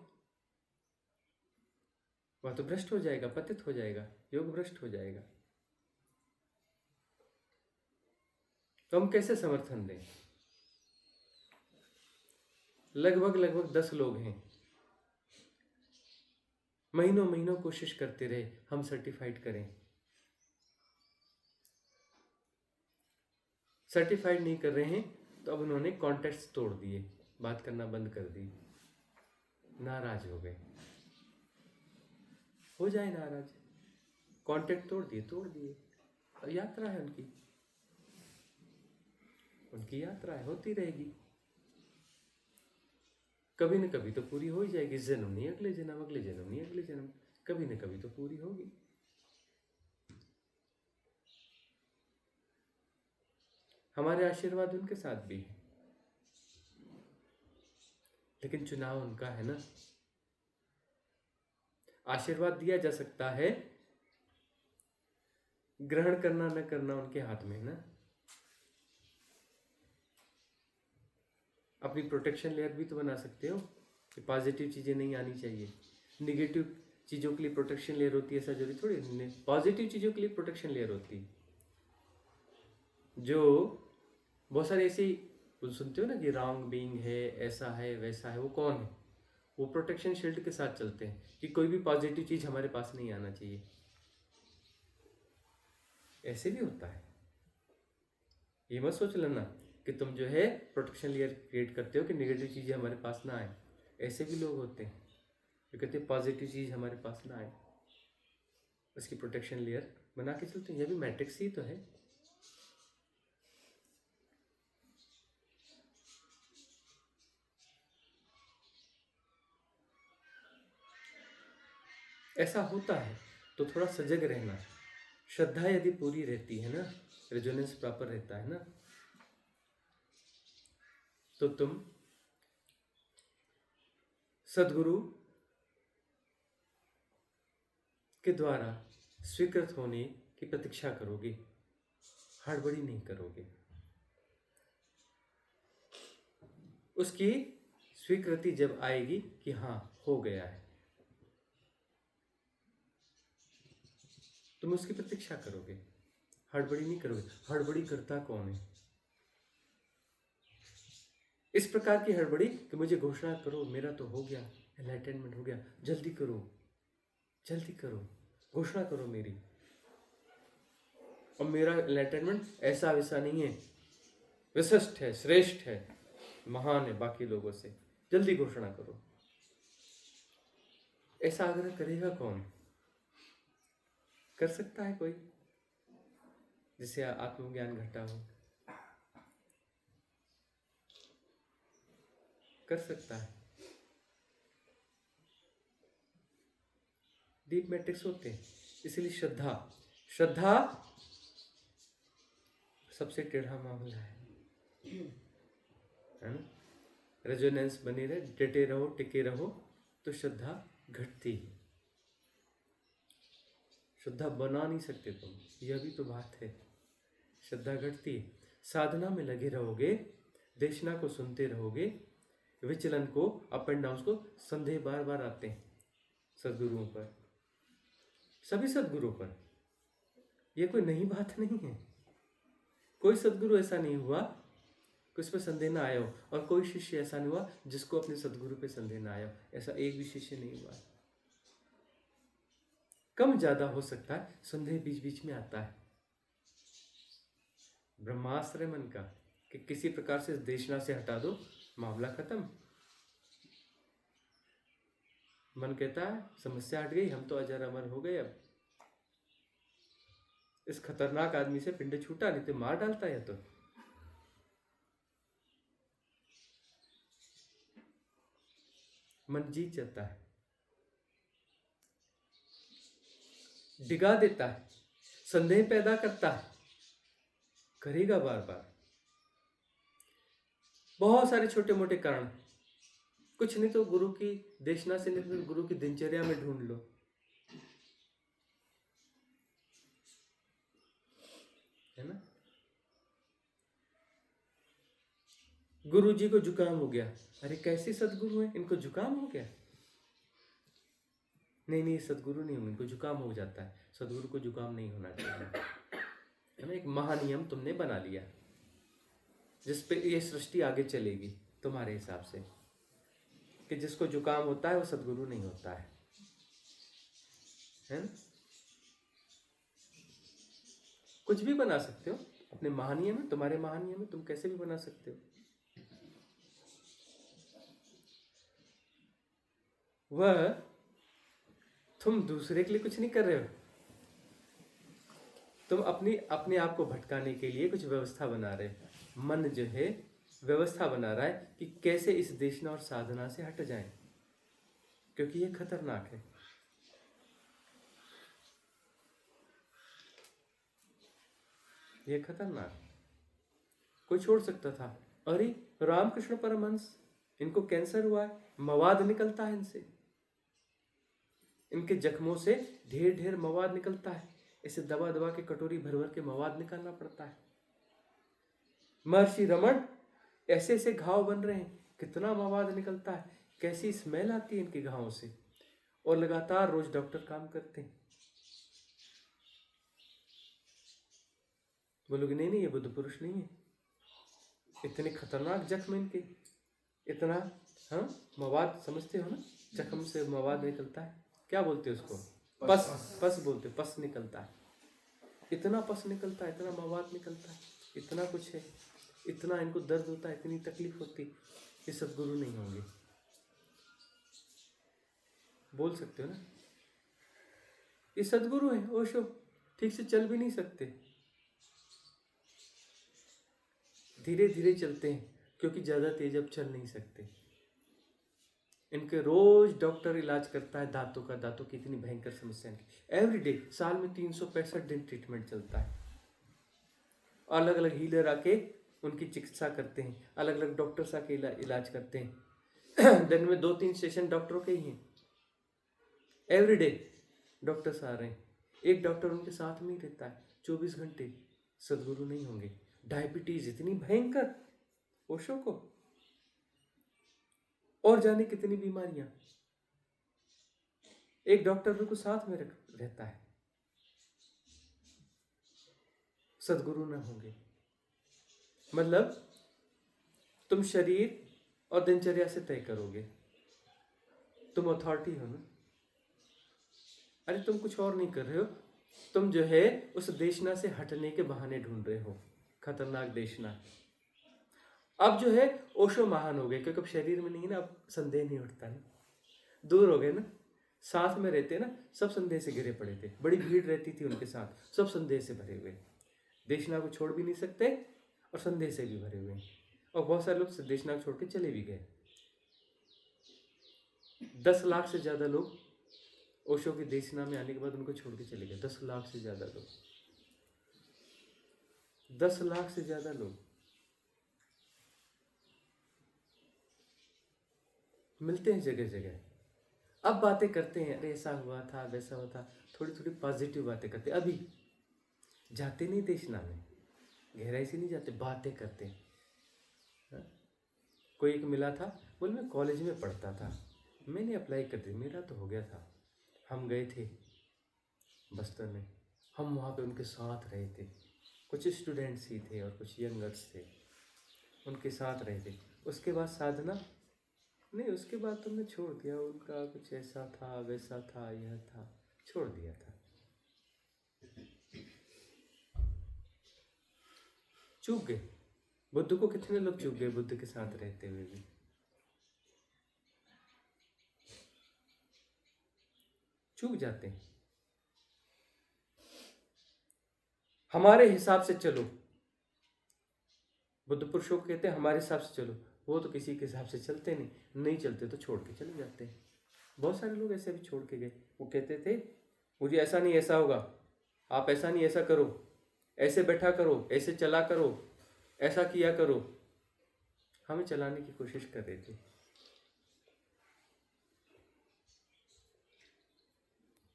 Speaker 2: वह तो भ्रष्ट हो जाएगा, पतित हो जाएगा, योग भ्रष्ट हो जाएगा। तो हम कैसे समर्थन दें? लगभग 10 लोग हैं, महीनों महीनों कोशिश करते रहे हम सर्टिफाइड करें, सर्टिफाइड नहीं कर रहे हैं, तो अब उन्होंने कॉन्टेक्ट्स तोड़ दिए, बात करना बंद कर दी, नाराज हो गए। हो जाए नाराज, कॉन्टेक्ट तोड़ दिए, और यात्रा है उनकी यात्रा है, होती रहेगी, कभी न कभी तो पूरी हो ही जाएगी। इस जन्म नहीं अगले जन्म, अगले जन्म नहीं अगले जन्म, कभी न कभी तो पूरी होगी। हमारे आशीर्वाद उनके साथ भी है, लेकिन चुनाव उनका है ना। आशीर्वाद दिया जा सकता है, ग्रहण करना न करना उनके हाथ में है ना। अपनी प्रोटेक्शन लेयर भी तो बना सकते हो कि पॉजिटिव चीजें नहीं आनी चाहिए, निगेटिव चीजों के लिए प्रोटेक्शन लेयर होती है, ऐसा जरूरी थोड़ी। पॉजिटिव चीजों के लिए प्रोटेक्शन लेयर होती है। जो बहुत सारे ऐसे सुनते हो ना कि रॉन्ग बीइंग है, ऐसा है वैसा है, वो कौन है? वो प्रोटेक्शन शील्ड के साथ चलते हैं कि कोई भी पॉजिटिव चीज हमारे पास नहीं आना चाहिए। ऐसे भी होता है, ये मत सोच लेना कि तुम जो है प्रोटेक्शन लेयर क्रिएट करते हो कि नेगेटिव चीजें हमारे पास ना आए। ऐसे भी लोग होते हैं जो कहते हैं पॉजिटिव चीज हमारे पास ना आए, उसकी प्रोटेक्शन लेयर बना के चलते हैं। यह भी मैट्रिक्स ही तो है। ऐसा होता है तो थोड़ा सजग रहना। श्रद्धा यदि पूरी रहती है ना, रेजोनेंस प्रॉपर रहता है ना, तो तुम सदगुरु के द्वारा स्वीकृत होने की प्रतीक्षा करोगे, हड़बड़ी नहीं करोगे। उसकी स्वीकृति जब आएगी कि हाँ हो गया है, तुम उसकी प्रतीक्षा करोगे, हड़बड़ी नहीं करोगे। हड़बड़ी करता कौन है? इस प्रकार की हड़बड़ी कि मुझे घोषणा करो, मेरा तो हो गया, एनलाइटनमेंट हो गया, जल्दी करो, जल्दी करो, घोषणा करो मेरी। और मेरा एनलाइटनमेंट ऐसा वैसा नहीं है, विशिष्ट है, श्रेष्ठ है, महान है बाकी लोगों से, जल्दी घोषणा करो। ऐसा आग्रह करेगा कौन? कर सकता है कोई? जिससे आत्मज्ञान घटा हो, कर सकता है। डीप मैट्रिक्स होते हैं। इसलिए श्रद्धा सबसे टेढ़ा मामला है ना। रेजोनेंस बनी रहे, डटे रहो, टिके रहो, तो श्रद्धा घटती है। श्रद्धा बना नहीं सकते तुम, यह भी तो बात है। श्रद्धा घटती है। साधना में लगे रहोगे, देशना को सुनते रहोगे, विचलन को, अप एंड डाउन को, संदेह बार बार आते हैं सदगुरुओं पर, सभी सदगुरुओं पर। यह कोई नई बात नहीं है। कोई सदगुरु ऐसा नहीं हुआ कि उस पर संदेह ना आया हो, और कोई शिष्य ऐसा नहीं हुआ जिसको अपने सदगुरु पे संदेह ना आया हो। ऐसा एक भी शिष्य नहीं हुआ। कम ज्यादा हो सकता है, संदेह बीच बीच में आता है। ब्रह्मास्त्र मन का कि किसी प्रकार से देशना से हटा दो, मामला खत्म। मन कहता है समस्या हट गई, हम तो अजर अमर हो गए। अब इस खतरनाक आदमी से पिंड छूटा, नहीं तो मार डालता है। तो मन जीत जाता है, डिगा देता है, संदेह पैदा करता है, करेगा बार बार। बहुत सारे छोटे मोटे कारण, कुछ नहीं तो गुरु की देशना से नहीं तो गुरु की दिनचर्या में ढूंढ लो। है ना। गुरु जी को जुकाम हो गया, अरे कैसे सदगुरु है, इनको जुकाम हो गया? नहीं सदगुरु नहीं होंगे, इनको जुकाम हो जाता है। सदगुरु को जुकाम नहीं होना चाहिए। है ना। एक महानियम तुमने बना लिया जिसपे ये सृष्टि आगे चलेगी तुम्हारे हिसाब से, कि जिसको जुकाम होता है वो सदगुरु नहीं होता है ना। कुछ भी बना सकते हो अपने महानियम में, तुम्हारे महानियम में तुम कैसे भी बना सकते हो। वह तुम दूसरे के लिए कुछ नहीं कर रहे हो, तुम अपने आप को भटकाने के लिए कुछ व्यवस्था बना रहे हो। मन जो है व्यवस्था बना रहा है कि कैसे इस देशना और साधना से हट जाएं, क्योंकि ये खतरनाक है। ये खतरनाक, कोई छोड़ सकता था। अरे रामकृष्ण परमहंस, इनको कैंसर हुआ है, मवाद निकलता है इनसे, इनके जख्मों से ढेर ढेर मवाद निकलता है। इसे दबा दबा के कटोरी भर भर के मवाद निकालना पड़ता है। महर्षि रमण, ऐसे ऐसे घाव बन रहे हैं, कितना मवाद निकलता है, कैसी स्मेल आती है इनके घावों से, और लगातार रोज डॉक्टर काम करते हैं। बोलोगे नहीं ये बुद्ध पुरुष नहीं है, इतने खतरनाक जख्म इनके, इतना मवाद, समझते हो ना, जख्म से मवाद निकलता है, क्या बोलते हैं उसको, पस बोलते, पस निकलता है, इतना पस निकलता है, इतना मवाद निकलता है, इतना कुछ है, इतना इनको दर्द होता है, इतनी तकलीफ होती, ये सदगुरु नहीं होंगे। बोल सकते हो ना, ये सदगुरु है। ओशो ठीक से चल भी नहीं सकते, धीरे धीरे चलते हैं, क्योंकि ज्यादा तेज अब चल नहीं सकते। इनके रोज डॉक्टर इलाज करता है दांतों का, दांतों की इतनी भयंकर समस्या है। एवरीडे, साल में 365 दिन ट्रीटमेंट चलता है। अलग अलग हीलर आके उनकी चिकित्सा करते हैं, अलग अलग डॉक्टर्स आके इलाज करते हैं। दिन में 2-3 सेशन डॉक्टरों के ही हैं। एवरीडे डॉक्टर्स आ रहे हैं, एक डॉक्टर उनके साथ में ही रहता है 24 घंटे। सदगुरु नहीं होंगे। डायबिटीज इतनी भयंकर ओशो को, और जाने कितनी बीमारियां, एक डॉक्टर उनको साथ में रहता है। सदगुरु न होंगे मतलब तुम शरीर और दिनचर्या से तय करोगे, तुम अथॉरिटी हो ना। अरे तुम कुछ और नहीं कर रहे हो, तुम जो है उस देशना से हटने के बहाने ढूंढ रहे हो, खतरनाक देशना। अब जो है ओशो महान हो गए, क्योंकि अब शरीर में नहीं ना, अब संदेह नहीं उठता ना, दूर हो गए ना। साथ में रहते ना, सब संदेह से घिरे पड़े थे, बड़ी भीड़ रहती थी उनके साथ, सब संदेह से भरे हुए। देशना को छोड़ भी नहीं सकते और संदेह से भी भरे हुए हैं। और बहुत सारे लोग देशना को छोड़ के चले भी गए। 10 लाख से ज़्यादा लोग ओशो के देशना में आने के बाद उनको छोड़ के चले गए। 10 लाख से ज़्यादा लोग, 10 लाख से ज़्यादा लोग। मिलते हैं जगह जगह, अब बातें करते हैं, अरे ऐसा हुआ था वैसा हुआ था, थोड़ी थोड़ी पॉजिटिव बातें करते हैं। अभी जाते नहीं देशना में, गहराई से नहीं जाते, बातें करते हैं। हाँ? कोई एक मिला था, बोले मैं कॉलेज में पढ़ता था, मैंने अप्लाई कर दिया, मेरा तो हो गया था। हम गए थे बस्तर में, हम वहाँ पे उनके साथ रहे थे। कुछ स्टूडेंट्स ही थे और कुछ यंगर्स थे, उनके साथ रहे थे। उसके बाद साधना नहीं, उसके बाद तुमने छोड़ दिया। उनका कुछ ऐसा था वैसा था, यह था, छोड़ दिया था। चूक गए। बुद्ध को कितने लोग चूक गए बुद्ध के साथ रहते हुए भी। चूक जाते हैं। हमारे हिसाब से चलो, बुद्ध पुरुषों को कहते हैं हमारे हिसाब से चलो। वो तो किसी के हिसाब से चलते नहीं चलते तो छोड़ के चले जाते हैं। बहुत सारे लोग ऐसे भी छोड़ के गए। वो कहते थे मुझे ऐसा नहीं ऐसा होगा, आप ऐसा नहीं ऐसा करो, ऐसे बैठा करो, ऐसे चला करो, ऐसा किया करो। हमें चलाने की कोशिश कर रहे थे।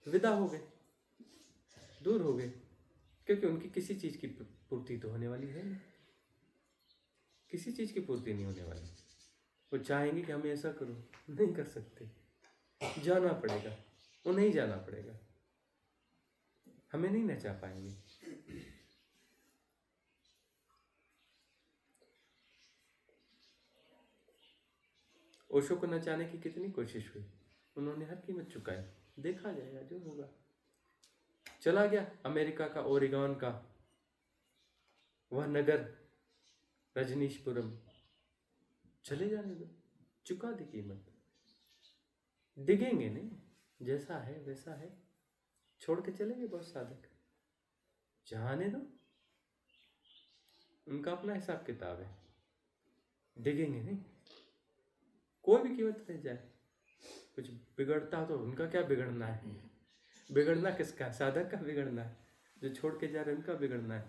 Speaker 2: विदा हो गए, दूर हो गए, क्योंकि उनकी किसी चीज की पूर्ति तो होने वाली है नहीं, किसी चीज की पूर्ति नहीं होने वाली। वो चाहेंगे कि हमें ऐसा करो, नहीं कर सकते, जाना पड़ेगा, वो नहीं जाना पड़ेगा, हमें नहीं नचा पाएंगे। ओशो को नचाने की कितनी कोशिश हुई, उन्होंने हर कीमत चुकाई। देखा जाएगा जो होगा। चला गया अमेरिका का ओरेगॉन का वह नगर रजनीशपुरम, चले जाने दो, चुका दी कीमत। डिगेंगे नहीं, जैसा है वैसा है, छोड़ के चलेंगे बहुत साधक, जाने दो, उनका अपना हिसाब किताब है। डिगेंगे नहीं, कोई भी कीमत रह जाए। कुछ बिगड़ता तो उनका क्या बिगड़ना है, बिगड़ना किसका, साधक का बिगड़ना है, जो छोड़ के जा रहे हैं उनका बिगड़ना है।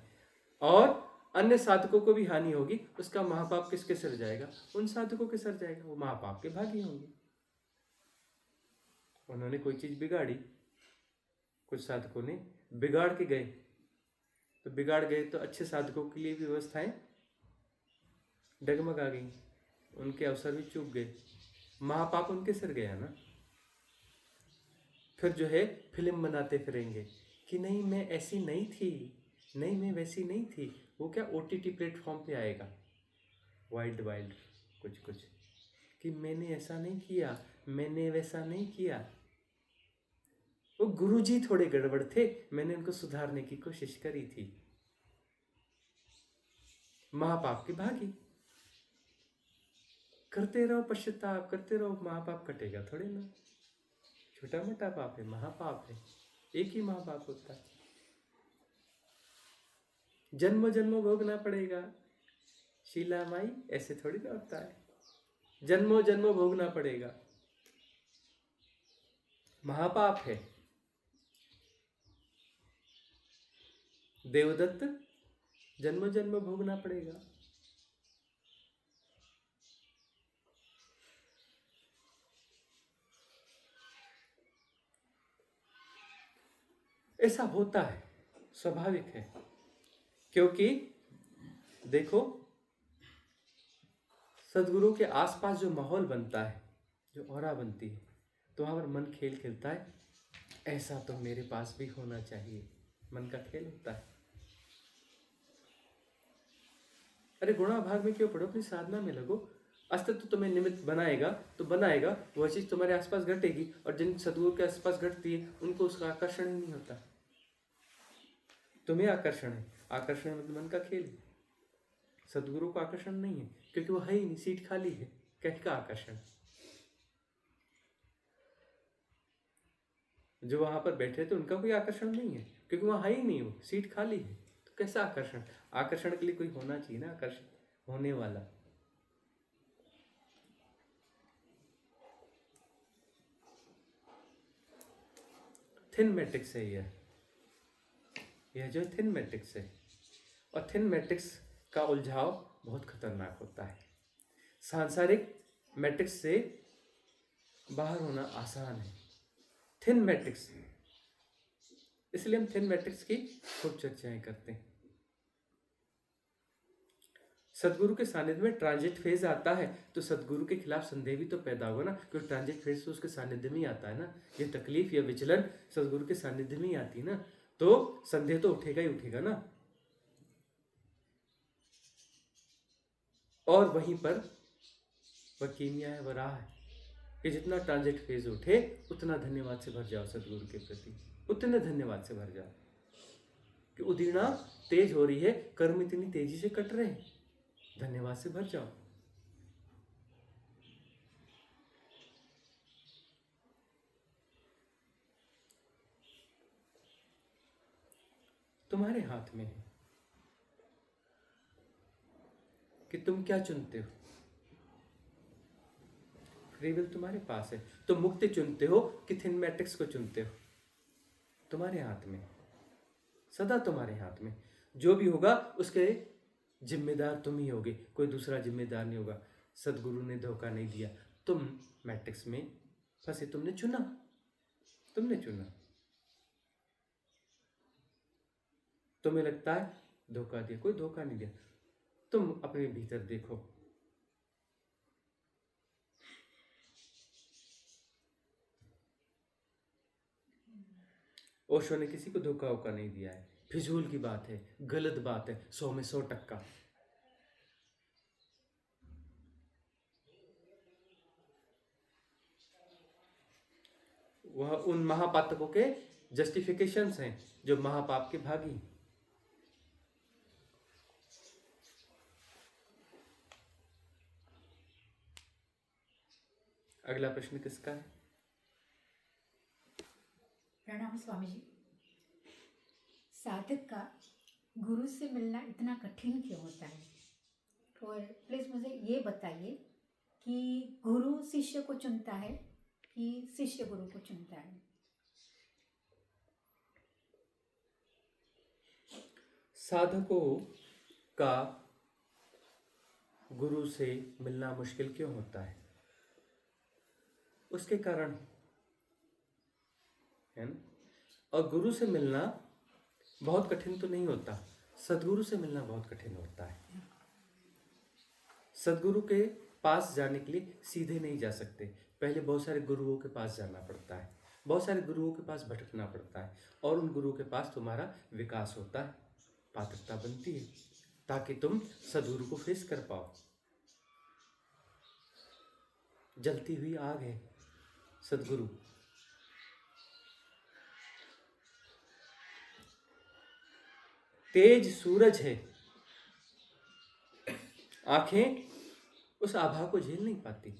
Speaker 2: और अन्य साधकों को भी हानि होगी, उसका महापाप किसके सिर जाएगा, उन साधकों के सिर जाएगा, वो महापाप के भागी होंगे। उन्होंने कोई चीज बिगाड़ी, कुछ साधकों ने बिगाड़ के गए, तो बिगाड़ गए तो अच्छे साधकों के लिए भी व्यवस्थाएं डगमगा गई, उनके अवसर भी चूक गए, महापाप उनके सिर गया ना। फिर जो है फिल्म बनाते फिरेंगे कि नहीं मैं ऐसी नहीं थी, नहीं मैं वैसी नहीं थी। वो क्या OTT प्लेटफॉर्म पे आएगा, वाइल्ड वाइल्ड कुछ कुछ, कि मैंने ऐसा नहीं किया, मैंने वैसा नहीं किया। वो गुरुजी थोड़े गड़बड़ थे, मैंने उनको सुधारने की कोशिश करी थी। महापाप के भागी, करते रहो पश्चाताप, करते रहो, महापाप कटेगा थोड़े ना। छोटा मोटा पाप है, महापाप है, एक ही महापाप होता है। जन्मों जन्मों भोगना पड़ेगा, शीला माई ऐसे थोड़ी ना होता है, जन्मों जन्मों भोगना पड़ेगा, महापाप है। देवदत्त जन्मों जन्मों भोगना पड़ेगा। ऐसा होता है, स्वाभाविक है, क्योंकि देखो सदगुरु के आसपास जो माहौल बनता है, जो ऑरा बनती है, तो वहां पर मन खेल खेलता है, ऐसा तो मेरे पास भी होना चाहिए, मन का खेल होता है। अरे गुणा भाग में क्यों पढ़ो, अपनी साधना में लगो। अस्तित्व तुम्हें निमित्त बनाएगा तो बनाएगा, वह चीज तुम्हारे आसपास घटेगी, और जिन सदगुरु के आसपास घटती है उनको उसका आकर्षण नहीं होता, तुम्हें आकर्षण है। आकर्षण मतलब मन का खेल है, सदगुरु को आकर्षण नहीं है, क्योंकि वो है ही नहीं, सीट खाली है, कह का आकर्षण। जो वहां पर बैठे थे उनका कोई आकर्षण नहीं है, क्योंकि वहां है ही नहीं, वो सीट खाली है, तो कैसा आकर्षण? आकर्षण के लिए कोई होना चाहिए ना, आकर्षित होने वाला। थिन मैट्रिक्स है यह जो थिन मैट्रिक्स है, और थिन मैट्रिक्स का उलझाव बहुत खतरनाक होता है। सांसारिक मैट्रिक्स से बाहर होना आसान है, थिन मैट्रिक्स, इसलिए हम थिन मैट्रिक्स की खूब चर्चाएं करते हैं। सदगुरु के सानिध्य में ट्रांजिट फेज आता है तो सदगुरु के खिलाफ संदेह भी तो पैदा होगा ना, क्योंकि ट्रांजिट फेज तो उसके सानिध्य में ही आता है ना। ये तकलीफ या विचलन सदगुरु के सानिध्य में ही आती है ना, तो संदेह तो उठेगा ही उठेगा ना। और वहीं पर वह कीमिया है, वह राह है कि जितना ट्रांजिट फेज उठे उतना धन्यवाद से भर जाओ सदगुरु के प्रति, उतने धन्यवाद से भर जाओ कि उदीर्णा तेज हो रही है, कर्म इतनी तेजी से कट रहे हैं, धन्यवाद से भर जाओ। तुम्हारे हाथ में है कि तुम क्या चुनते हो। फ्री विल तुम्हारे पास है, तुम मुक्ति चुनते हो कि थिन मैट्रिक्स को चुनते हो। तुम्हारे हाथ में, सदा तुम्हारे हाथ में। जो भी होगा उसके जिम्मेदार तुम ही होगे, कोई दूसरा जिम्मेदार नहीं होगा। सदगुरु ने धोखा नहीं दिया, तुम मैट्रिक्स में फंसे, तुमने चुना, तुमने चुना। तुम्हें लगता है धोखा दिया, कोई धोखा नहीं दिया। तुम अपने भीतर देखो, ओशो ने किसी को धोखा वोखा नहीं दिया है। फिजूल की बात है, गलत बात है, 100 में 100%। वह उन महापातकों के जस्टिफिकेशंस हैं जो महापाप के भागी हैं। अगला प्रश्न किसका है?
Speaker 4: प्रणाम स्वामी जी। साधक का गुरु से मिलना इतना कठिन क्यों होता है? और प्लीज मुझे ये बताइए कि गुरु शिष्य को चुनता है कि शिष्य गुरु को चुनता है?
Speaker 2: साधकों का गुरु से मिलना मुश्किल क्यों होता है? उसके कारण है ना। और गुरु से मिलना बहुत कठिन तो नहीं होता, सदगुरु से मिलना बहुत कठिन होता है। सदगुरु के पास जाने के लिए सीधे नहीं जा सकते, पहले बहुत सारे गुरुओं के पास जाना पड़ता है, बहुत सारे गुरुओं के पास भटकना पड़ता है, और उन गुरुओं के पास तुम्हारा विकास होता है, पात्रता बनती है, ताकि तुम सदगुरु को फेस कर पाओ। जलती हुई आग है सदगुरु, तेज सूरज है, आंखें उस आभा को झेल नहीं पाती,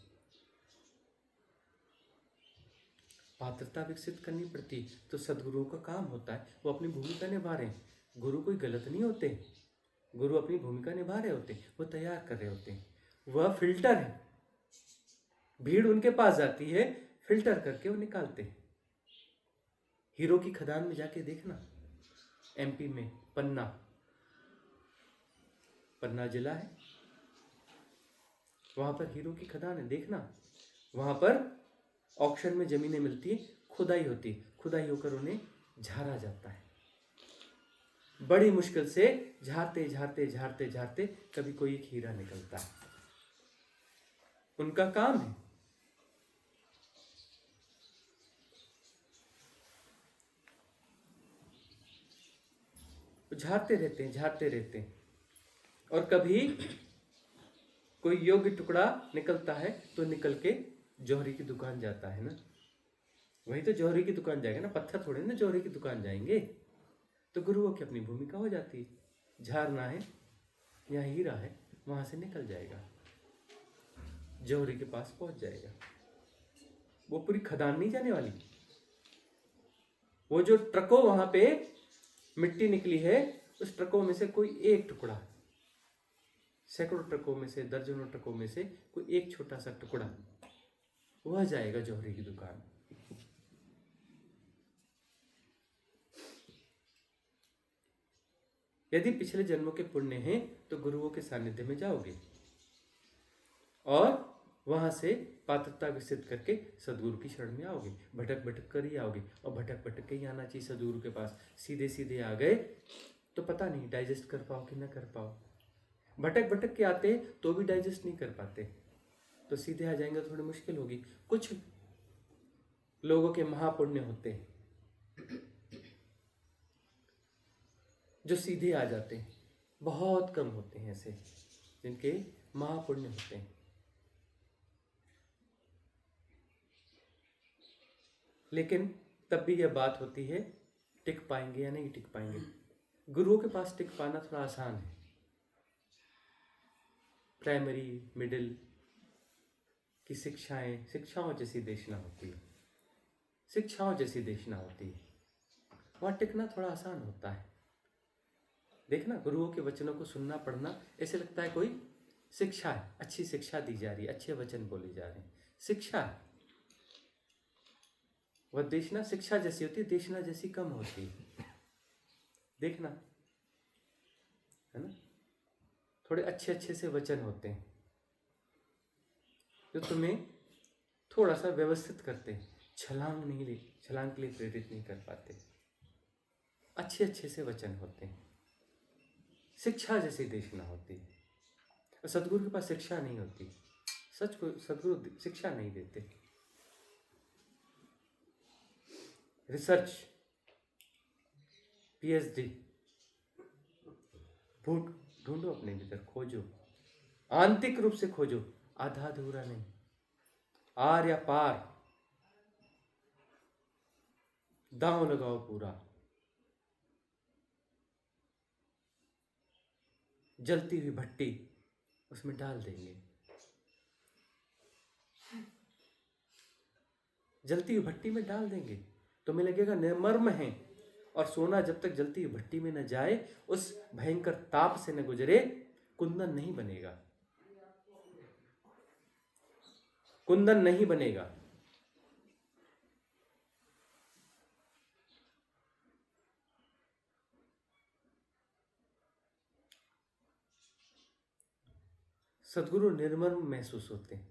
Speaker 2: पात्रता विकसित करनी पड़ती। तो सदगुरुओं का काम होता है, वो अपनी भूमिका निभा रहे हैं। गुरु कोई गलत नहीं होते, गुरु अपनी भूमिका निभा रहे होते, वो तैयार कर रहे होते हैं, वह फिल्टर है। भीड़ उनके पास जाती है, फिल्टर करके वो निकालते हैं। हीरो की खदान में जाके देखना, एमपी में पन्ना जिला है, वहां पर हीरो की खदान है, देखना। वहां पर ऑक्शन में जमीनें मिलती है, खुदाई होती है, खुदाई होकर उन्हें झाड़ा जाता है। बड़ी मुश्किल से झाड़ते झाड़ते झाड़ते झाड़ते कभी कोई एक हीरा निकलता है, उनका काम है। झाड़ते रहते हैं, और कभी कोई योग्य टुकड़ा निकलता है तो निकल के जौहरी की दुकान जाता है ना। वही तो जौहरी की दुकान जाएगा ना, पत्थर थोड़े ना जौहरी की दुकान जाएंगे। तो गुरुओं की अपनी भूमिका हो जाती है, झाड़ना है, यहाँ हीरा है, वहां से निकल जाएगा, जौहरी के पास पहुंच जाएगा। वो पूरी खदान नहीं जाने वाली। वो जो ट्रकों वहां पे मिट्टी निकली है, उस ट्रकों में से कोई एक टुकड़ा, सैकड़ों ट्रकों में से, दर्जनों ट्रकों में से कोई एक छोटा सा टुकड़ा, वह जाएगा जौहरी की दुकान। यदि पिछले जन्मों के पुण्य हैं तो गुरुओं के सानिध्य में जाओगे और वहां से पात्रता विकसित करके सदगुरु की शरण में आओगे। भटक भटक कर ही आओगे, और भटक भटक के ही आना चाहिए सदगुरु के पास। सीधे सीधे आ गए तो पता नहीं डाइजेस्ट कर पाओ कि ना कर पाओ। भटक भटक के आते तो भी डाइजेस्ट नहीं कर पाते, तो सीधे आ जाएंगे तो थोड़ी मुश्किल होगी। कुछ लोगों के महापुण्य होते हैं जो सीधे आ जाते हैं, बहुत कम होते हैं ऐसे जिनके महापुण्य होते हैं। लेकिन तब भी यह बात होती है, टिक पाएंगे या नहीं टिक पाएंगे। गुरुओं के पास टिक पाना थोड़ा आसान है। प्राइमरी मिडिल की शिक्षाओं जैसी देशना होती है, शिक्षाओं जैसी देशना होती है, वहाँ टिकना थोड़ा आसान होता है। देखना, गुरुओं के वचनों को सुनना पढ़ना ऐसे लगता है कोई शिक्षा है, अच्छी शिक्षा दी जा रही है, अच्छे वचन बोले जा रहे हैं, शिक्षा है। वह देशना शिक्षा जैसी होती है, देशना जैसी कम होती है। देखना, है ना, थोड़े अच्छे अच्छे से वचन होते हैं जो तुम्हें थोड़ा सा व्यवस्थित करते हैं, छलांग के लिए प्रेरित नहीं कर पाते। अच्छे अच्छे से वचन होते हैं, शिक्षा जैसी देशना होती है। और सदगुरु के पास शिक्षा नहीं होती, सदगुरु शिक्षा नहीं देते। रिसर्च, पीएचडी, ढूंढो अपने भीतर, खोजो, आंतरिक रूप से खोजो, आधा अधूरा नहीं, आर या पार, दांव लगाओ पूरा। जलती हुई भट्टी उसमें डाल देंगे, जलती हुई भट्टी में डाल देंगे, तुम्हें लगेगा निर्मर्म है। और सोना जब तक जलती हुई भट्टी में न जाए, उस भयंकर ताप से न गुजरे, कुंदन नहीं बनेगा, कुंदन नहीं बनेगा। सद्गुरु निर्मर्म महसूस होते हैं,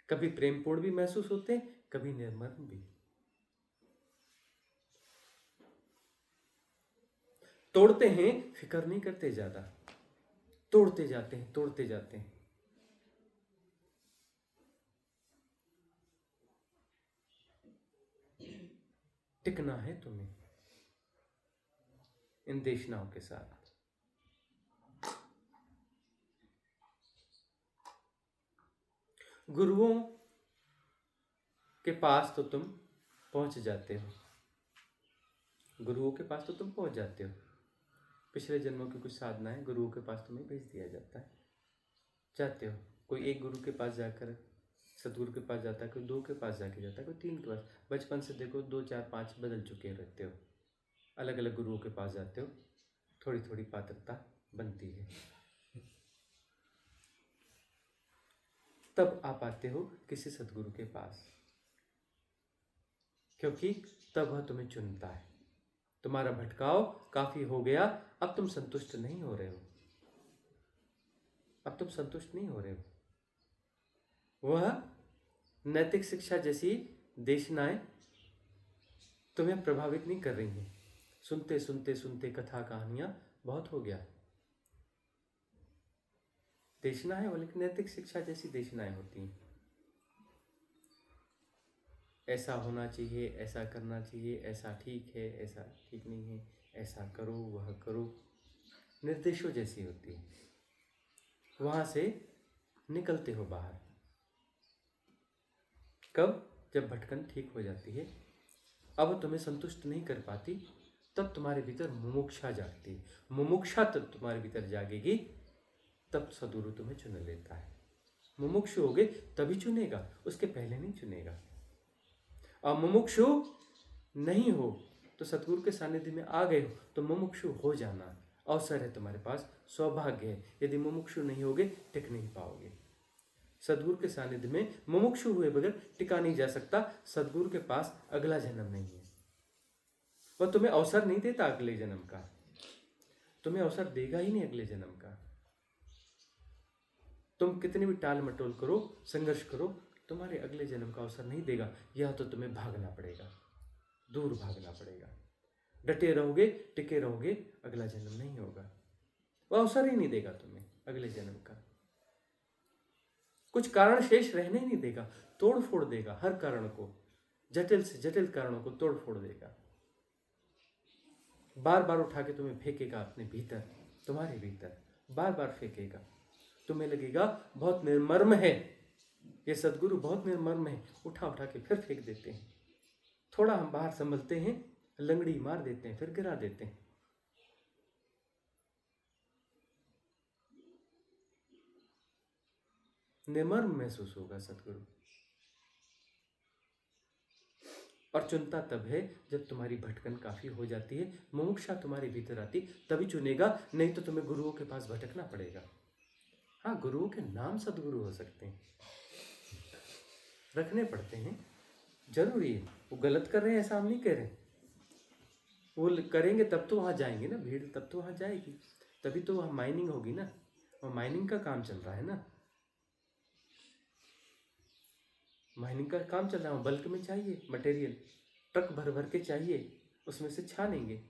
Speaker 2: कभी प्रेमपूर्ण भी महसूस होते हैं, कभी निर्मर्म भी। तोड़ते हैं, फिक्र नहीं करते ज्यादा, तोड़ते जाते हैं, तोड़ते जाते हैं। टिकना है तुम्हें इन देशनाओं के साथ। गुरुओं के पास तो तुम पहुंच जाते हो, गुरुओं के पास तो तुम पहुंच जाते हो। पिछले जन्मों की कुछ साधनाएं गुरुओं के पास तुम्हें भेज दिया जाता है, जाते हो। कोई एक गुरु के पास जाकर सदगुरु के पास जाता है, कोई दो के पास जाके जाता है, कोई तीन के पास। बचपन से देखो 2 4 5 बदल चुके रहते हो, अलग अलग गुरुओं के पास जाते हो, थोड़ी थोड़ी पात्रता बनती है, तब आप आते हो किसी सदगुरु के पास, क्योंकि तब वह तुम्हें चुनता है। तुम्हारा भटकाव काफी हो गया, अब तुम संतुष्ट नहीं हो रहे हो, अब तुम संतुष्ट नहीं हो रहे हो। वह नैतिक शिक्षा जैसी देशनाएं तुम्हें प्रभावित नहीं कर रही हैं। सुनते सुनते सुनते कथा कहानियां बहुत हो गया। देशना है वो, लेकिन नैतिक शिक्षा जैसी देशनाएं होती हैं। ऐसा होना चाहिए, ऐसा करना चाहिए, ऐसा ठीक है, ऐसा ठीक नहीं है, ऐसा करो, वह करो, निर्देशों जैसी होती है। वहां से निकलते हो बाहर, कब? जब भटकन ठीक हो जाती है, अब तुम्हें संतुष्ट नहीं कर पाती, तब तुम्हारे भीतर मुमुक्षा जागती है। मुमुक्षा तब तुम्हारे भीतर जागेगी, तब सदगुरु तुम्हें चुन लेता है। मुमुक्षु होगे तभी चुनेगा, उसके पहले नहीं चुनेगा। और मुमुक्षु नहीं हो तो सदगुरु के सानिध्य में आ गए हो तो मुमुक्षु हो जाना अवसर है तुम्हारे पास, सौभाग्य है। यदि मुमुक्षु नहीं होगे टिक नहीं पाओगे। सदगुरु के सानिध्य में मुमुक्षु हुए बगैर टिका नहीं जा सकता। सदगुरु के पास अगला जन्म नहीं है, वह तुम्हें अवसर नहीं देता अगले जन्म का, तुम्हें अवसर देगा ही नहीं अगले जन्म का। तुम कितनी भी टाल मटोल करो, संघर्ष करो, तुम्हारे अगले जन्म का अवसर नहीं देगा। यह तो तुम्हें भागना पड़ेगा, दूर भागना पड़ेगा। डटे रहोगे, टिके रहोगे, अगला जन्म नहीं होगा। वह अवसर ही नहीं देगा तुम्हें अगले जन्म का। कुछ कारण शेष रहने नहीं देगा, तोड़ फोड़ देगा हर कारण को, जटिल से जटिल कारणों को तोड़ फोड़ देगा। बार बार उठा के तुम्हें फेंकेगा अपने भीतर, तुम्हारे भीतर बार बार फेंकेगा। तुम्हें लगेगा बहुत निर्मर्म है ये सदगुरु, बहुत निर्मर्म है, उठा उठा के फिर फेंक देते हैं। थोड़ा हम बाहर संभलते हैं, लंगड़ी मार देते हैं, फिर गिरा देते हैं। निर्मर्म महसूस होगा सदगुरु। और चुनता तब है जब तुम्हारी भटकन काफी हो जाती है, मुमुक्षा तुम्हारे भीतर आती, तभी चुनेगा, नहीं तो तुम्हें गुरुओं के पास भटकना पड़ेगा। हाँ, गुरुओं के नाम सदगुरु हो सकते हैं, रखने पड़ते हैं, जरूरी है। वो गलत कर रहे हैं ऐसा हम नहीं कह रहे, वो करेंगे तब तो वहां जाएंगे ना, भीड़ तब तो वहां जाएगी, तभी तो वहां माइनिंग होगी ना। वहां माइनिंग का काम चल रहा है ना, माइनिंग का काम चल रहा है। बल्क में चाहिए मटेरियल, ट्रक भर भर के चाहिए, उसमें से छानेंगे,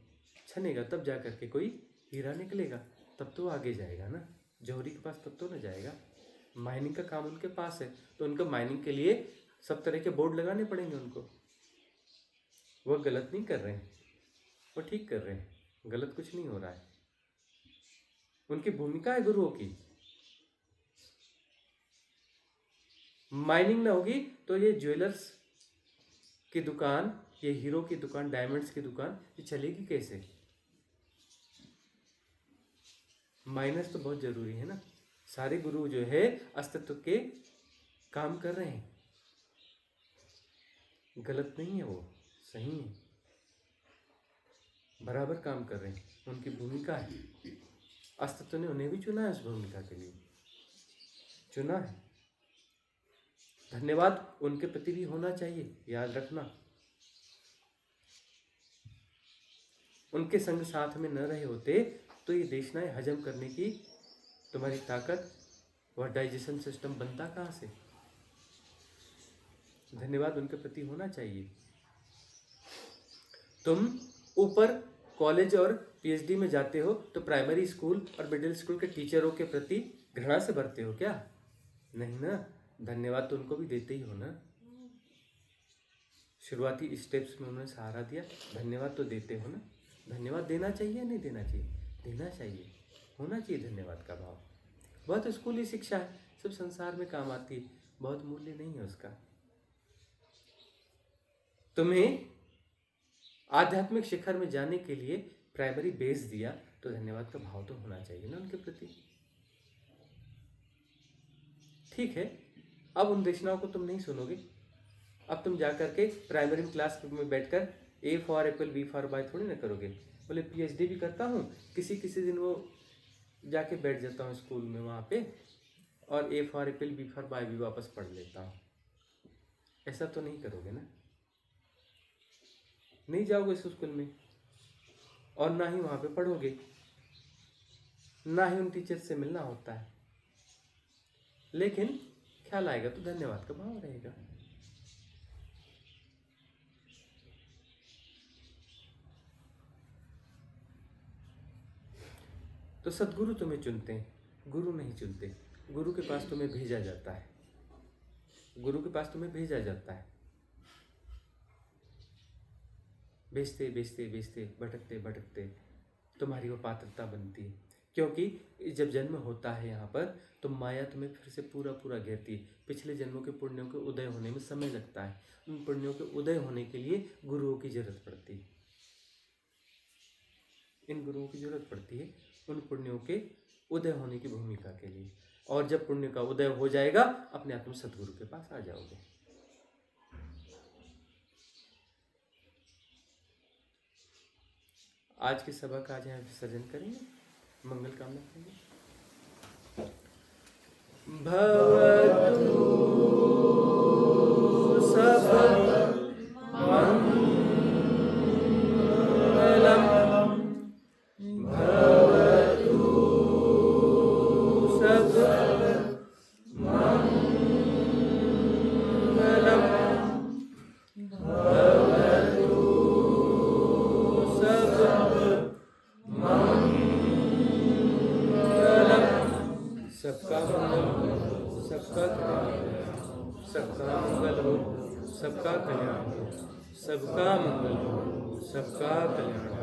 Speaker 2: छनेगा तब जा करके कोई हीरा निकलेगा, तब तो आगे जाएगा ना। जौहरी के पास तब तो ना जाएगा। माइनिंग का काम उनके पास है, तो उनको माइनिंग के लिए सब तरह के बोर्ड लगाने पड़ेंगे उनको। वो गलत नहीं कर रहे हैं, वो ठीक कर रहे हैं, गलत कुछ नहीं हो रहा है। उनकी भूमिका है गुरुओं की। माइनिंग ना होगी तो ये ज्वेलर्स की दुकान, ये हीरो की दुकान, डायमंड्स की दुकान, ये चलेगी कैसे? माइनस तो बहुत जरूरी है ना। सारे गुरु जो है अस्तित्व के काम कर रहे हैं, गलत नहीं है, वो सही है, बराबर काम कर रहे हैं। उनकी भूमिका है, अस्तित्व ने उन्हें भी चुना है उस भूमिका के लिए, चुना है। धन्यवाद उनके प्रति भी होना चाहिए, याद रखना। उनके संग साथ में न रहे होते तो ये देशनाएं हजम करने की तुम्हारी ताकत, वह डाइजेशन सिस्टम बनता कहाँ से? धन्यवाद उनके प्रति होना चाहिए। तुम ऊपर कॉलेज और पीएचडी में जाते हो तो प्राइमरी स्कूल और मिडिल स्कूल के टीचरों के प्रति घृणा से भरते हो क्या? नहीं ना, धन्यवाद तो उनको भी देते ही हो ना। शुरुआती स्टेप्स में उन्होंने सहारा दिया, धन्यवाद तो देते हो ना। धन्यवाद देना चाहिए, नहीं देना चाहिए? देना चाहिए, होना चाहिए धन्यवाद का भाव। बहुत स्कूली शिक्षा है, सब संसार में काम आती है, बहुत मूल्य नहीं है उसका। तुम्हें आध्यात्मिक शिखर में जाने के लिए प्राइमरी बेस दिया, तो धन्यवाद का भाव तो होना चाहिए ना उनके प्रति। ठीक है, अब उन देशनाओं को तुम नहीं सुनोगे। अब तुम जाकर के प्राइमरी क्लास में बैठकर A for apple B for boy थोड़ी ना करोगे। बोले पीएचडी भी करता हूँ, किसी किसी दिन वो जाके बैठ जाता हूँ स्कूल में वहाँ पे, और A for apple B for boy भी वापस पढ़ लेता हूँ। ऐसा तो नहीं करोगे ना, नहीं जाओगे इस स्कूल में, और ना ही वहाँ पे पढ़ोगे, ना ही उन टीचर से मिलना होता है। लेकिन ख्याल आएगा तो धन्यवाद का भाव रहेगा। तो सदगुरु तुम्हें चुनते हैं, गुरु नहीं चुनते। गुरु के पास तुम्हें भेजा जाता है, गुरु के पास तुम्हें भेजा जाता है। बेचते बेचते बेचते, भटकते भटकते तुम्हारी वो पात्रता बनती है। क्योंकि जब जन्म होता है यहाँ पर, तो माया तुम्हें फिर से पूरा पूरा घेरती है। पिछले जन्मों के पुण्यों के उदय होने में समय लगता है। उन पुण्यों के उदय होने के लिए गुरुओं की जरूरत पड़ती है। इन गुरुओं की जरूरत पड़ती है उन पुण्यों के उदय होने की भूमिका के लिए। और जब पुण्य का उदय हो जाएगा, अपने आप तुम सदगुरु के पास आ जाओगे। आज की सभा का आज यहाँ विसर्जन करेंगे, मंगल कामना करेंगे। भवतु सब मंगलम, भवतु सब मंगलम, भवतु सब मंगलम। सबका मंगल, सबका कल्याण, सबका मंगल हो, सबका कल्याण, सबका मंगल हो, सबका कल्याण।